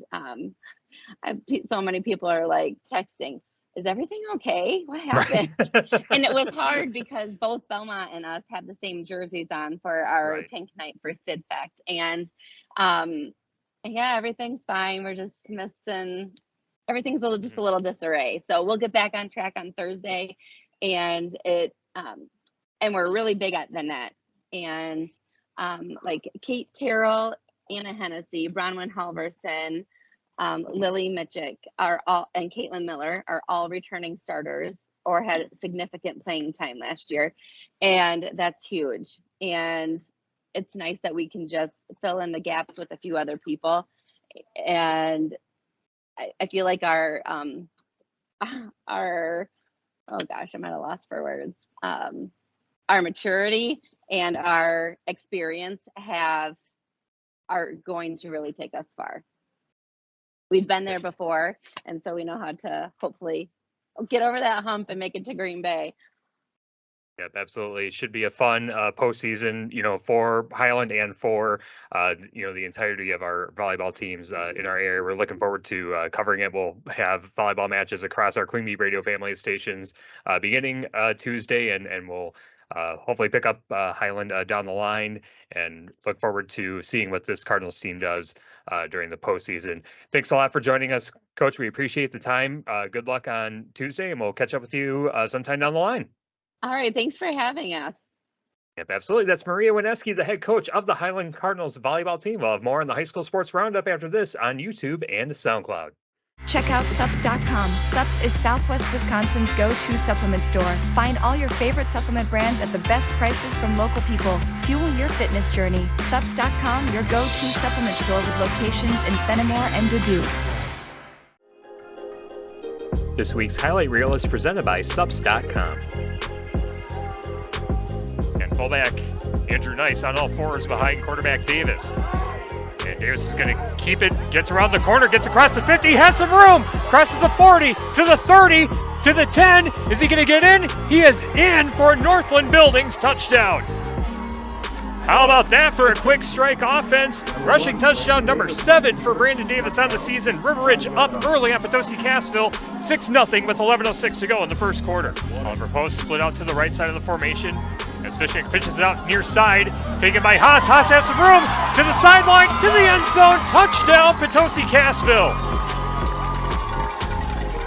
so many people are like texting, is everything okay? What happened? Right. And it was hard because both Belmont and us had the same jerseys on for our pink night for SidFact. And everything's fine. We're just missing, everything's just a little disarray. So we'll get back on track on Thursday. And and we're really big at the net. And like Kate Terrell, Anna Hennessy, Bronwyn Halverson, Lily Mitchick and Caitlin Miller are all returning starters or had significant playing time last year. And that's huge. And it's nice that we can just fill in the gaps with a few other people. And I feel like our oh gosh, I'm at a loss for words. Our maturity and our experience are going to really take us far. We've been there before, and so we know how to hopefully get over that hump and make it to Green Bay. Yep, absolutely. It should be a fun postseason, for Highland and for, the entirety of our volleyball teams in our area. We're looking forward to covering it. We'll have volleyball matches across our Queen Bee Radio family of stations beginning Tuesday, and we'll hopefully pick up Highland down the line, and look forward to seeing what this Cardinals team does during the postseason. Thanks a lot for joining us, Coach. We appreciate the time. Good luck on Tuesday, and we'll catch up with you sometime down the line. All right. Thanks for having us. Yep, absolutely. That's Maria Wineski, the head coach of the Highland Cardinals volleyball team. We'll have more on the High School Sports Roundup after this on YouTube and SoundCloud. Check out Supps.com. Supps is Southwest Wisconsin's go-to supplement store. Find all your favorite supplement brands at the best prices from local people. Fuel your fitness journey. Supps.com, your go-to supplement store with locations in Fenimore and Dubuque. This week's highlight reel is presented by Supps.com. And fullback Andrew Nice on all fours behind quarterback Davis. And Davis is going to keep it, gets around the corner, gets across the 50, has some room, crosses the 40, to the 30, to the 10. Is he going to get in? He is in for Northland Buildings touchdown. How about that for a quick strike offense? Rushing touchdown number 7 for Brandon Davis on the season. River Ridge up early on Potosi-Cassville, 6-0 with 11:06 to go in the first quarter. Oliver Post split out to the right side of the formation as Fishnick pitches it out near side. Taken by Haas. Haas has some room to the sideline, to the end zone. Touchdown, Potosi-Cassville.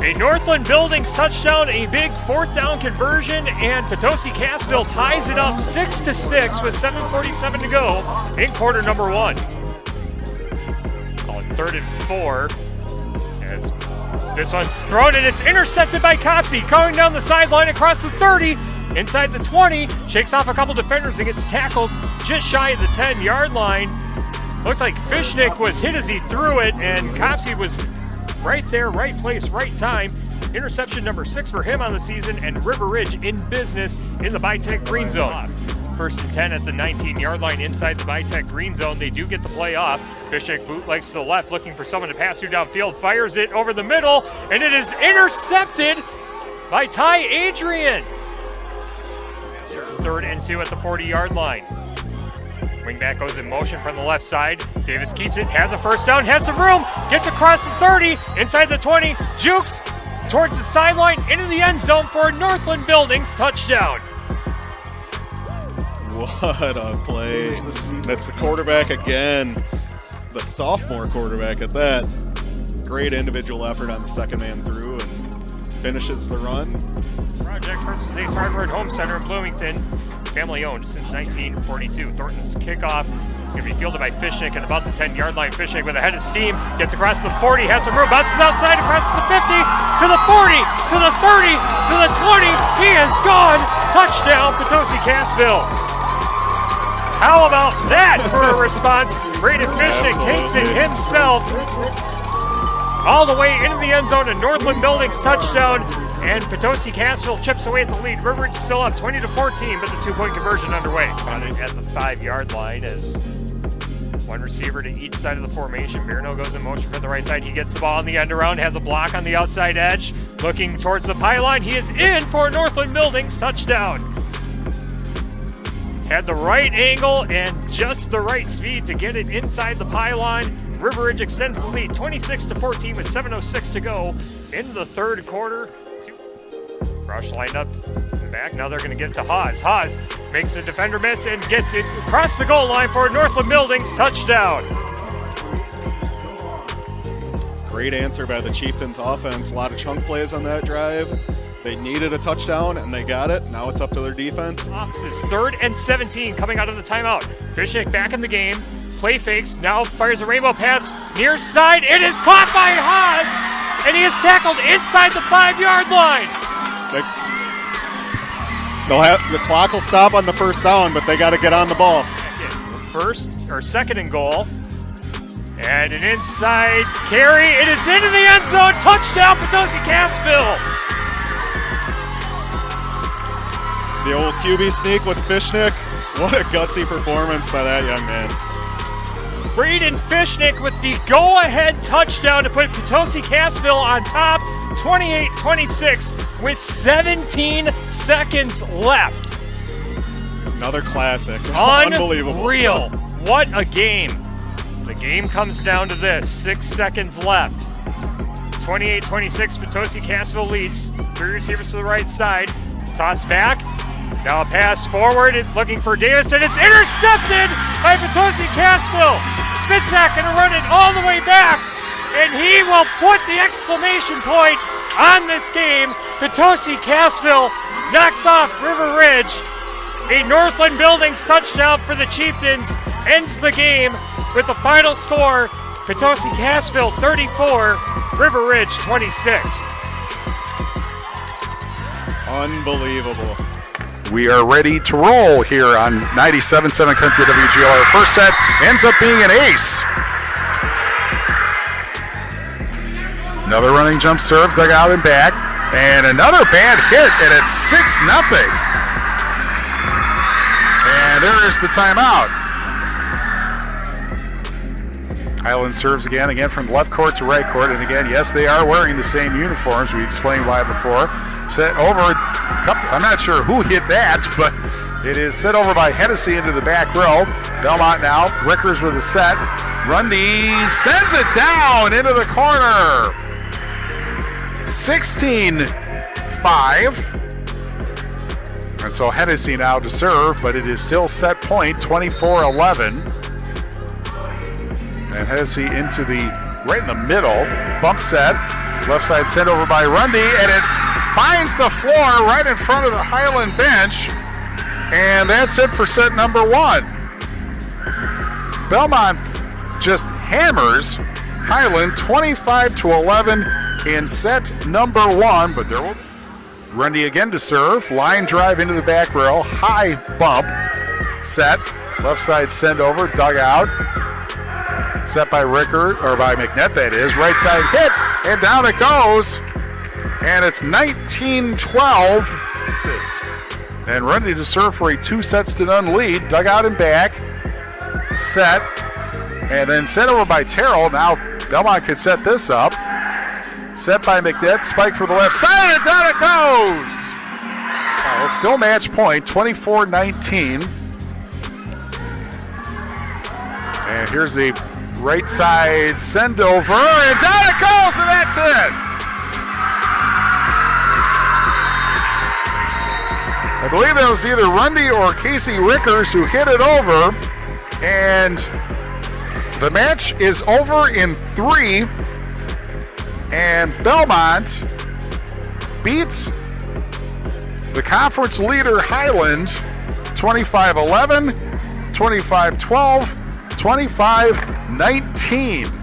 A Northland Buildings touchdown, a big 4th down conversion, and Potosi Cassville ties it up 6-6 with 7:47 to go in quarter number 1. Call it 3rd and 4. As this one's thrown and it's intercepted by Copsey, going down the sideline across the 30, inside the 20, shakes off a couple defenders and gets tackled just shy of the 10-yard line. Looked like Fishnick was hit as he threw it, and Copsey was right there, right place, right time. Interception number 6 for him on the season, and River Ridge in business in the Bitech green zone. 1st and 10 at the 19-yard line inside the Bitech green zone. They do get the play off. Fishnick bootlegs to the left, looking for someone to pass through downfield, fires it over the middle, and it is intercepted by Ty Adrian. 3rd and 2 at the 40-yard line. Wingback goes in motion from the left side. Davis keeps it, has a 1st down, has some room, gets across the 30, inside the 20, jukes towards the sideline, into the end zone for a Northland Buildings touchdown. What a play. That's the quarterback again, the sophomore quarterback at that. Great individual effort on the second man through and finishes the run. Project Herbst's Ace Hardware Home Center in Bloomington. Family owned since 1942. Thornton's kickoff is going to be fielded by Fishnick at about the 10-yard line. Fishnick with a head of steam, gets across the 40, has some room, bounces outside, across the 50, to the 40, to the 30, to the 20. He is gone. Touchdown, Potosi Cassville. How about that for a response? Braden Fishnick takes it himself all the way into the end zone. A Northland Buildings touchdown. And Potosi Cassville chips away at the lead. River Ridge still up 20-14, but the 2-point conversion underway. Spotted at the 5-yard line as one receiver to each side of the formation. Birno goes in motion from the right side. He gets the ball on the end around, has a block on the outside edge. Looking towards the pylon. He is in for a Northland Buildings touchdown. Had the right angle and just the right speed to get it inside the pylon. River Ridge extends the lead 26-14 with 7:06 to go into the 3rd quarter. Rush lined up back. Now they're going to get it to Haas. Haas makes the defender miss and gets it across the goal line for a Northland Buildings touchdown. Great answer by the Chieftains offense. A lot of chunk plays on that drive. They needed a touchdown and they got it. Now it's up to their defense. This is 3rd and 17 coming out of the timeout. Fishnick back in the game. Play fakes. Now fires a rainbow pass near side. It is caught by Haas, and he is tackled inside the 5-yard line. The clock will stop on the 1st down, but they got to get on the ball. 2nd and goal. And an inside carry. It is into the end zone. Touchdown, Potosi Cassville. The old QB sneak with Fishnick. What a gutsy performance by that young man. Braden Fishnick with the go-ahead touchdown to put Potosi Cassville on top, 28-26 with 17 seconds left. Another classic. Unbelievable. Unreal. What a game. The game comes down to this. 6 seconds left. 28-26, Potosi Cassville leads. 3 receivers to the right side. Toss back. Now a pass forward, looking for Davis, and it's intercepted by Potosi Cassville. Spitzak going to run it all the way back, and he will put the exclamation point on this game. Potosi Cassville knocks off River Ridge. A Northland Buildings touchdown for the Chieftains ends the game with the final score, Potosi Cassville 34, River Ridge 26. Unbelievable. We are ready to roll here on 97.7 Country WGL. Our first set ends up being an ace. Another running jump serve, dug out and back, and another bad hit, and it's 6-0. And there's the timeout. Highland serves again from left court to right court, and again, yes, they are wearing the same uniforms. We explained why before. Set over, I'm not sure who hit that, but it is set over by Hennessy into the back row. Belmont now, Rickers with a set. Rundy sends it down into the corner. 16-5. And so Hennessy now to serve, but it is still set point, 24-11. And Hennessy into the right in the middle. Bump set. Left side sent over by Rundy, and it finds the floor right in front of the Highland bench. And that's it for set number 1. Belmont just hammers Highland 25-11 in set number 1. But there will Rundy again to serve. Line drive into the back rail. High bump. Set. Left side send over. Dug out. Set by Rickard, or by McNett, that is. Right side hit, and down it goes. And it's 19-12. And Rundy to serve for a 2-0 lead. Dug out and back. Set. And then sent over by Terrell. Now Belmont can set this up. Set by McNett. Spike for the left side, and down it goes. Well, still match point, 24-19. And here's the right side send over, and down it goes, and that's it. I believe that was either Rundy or Casey Rickers who hit it over, and the match is over in 3, and Belmont beats the conference leader Highland 25-11, 25-12, 25-19.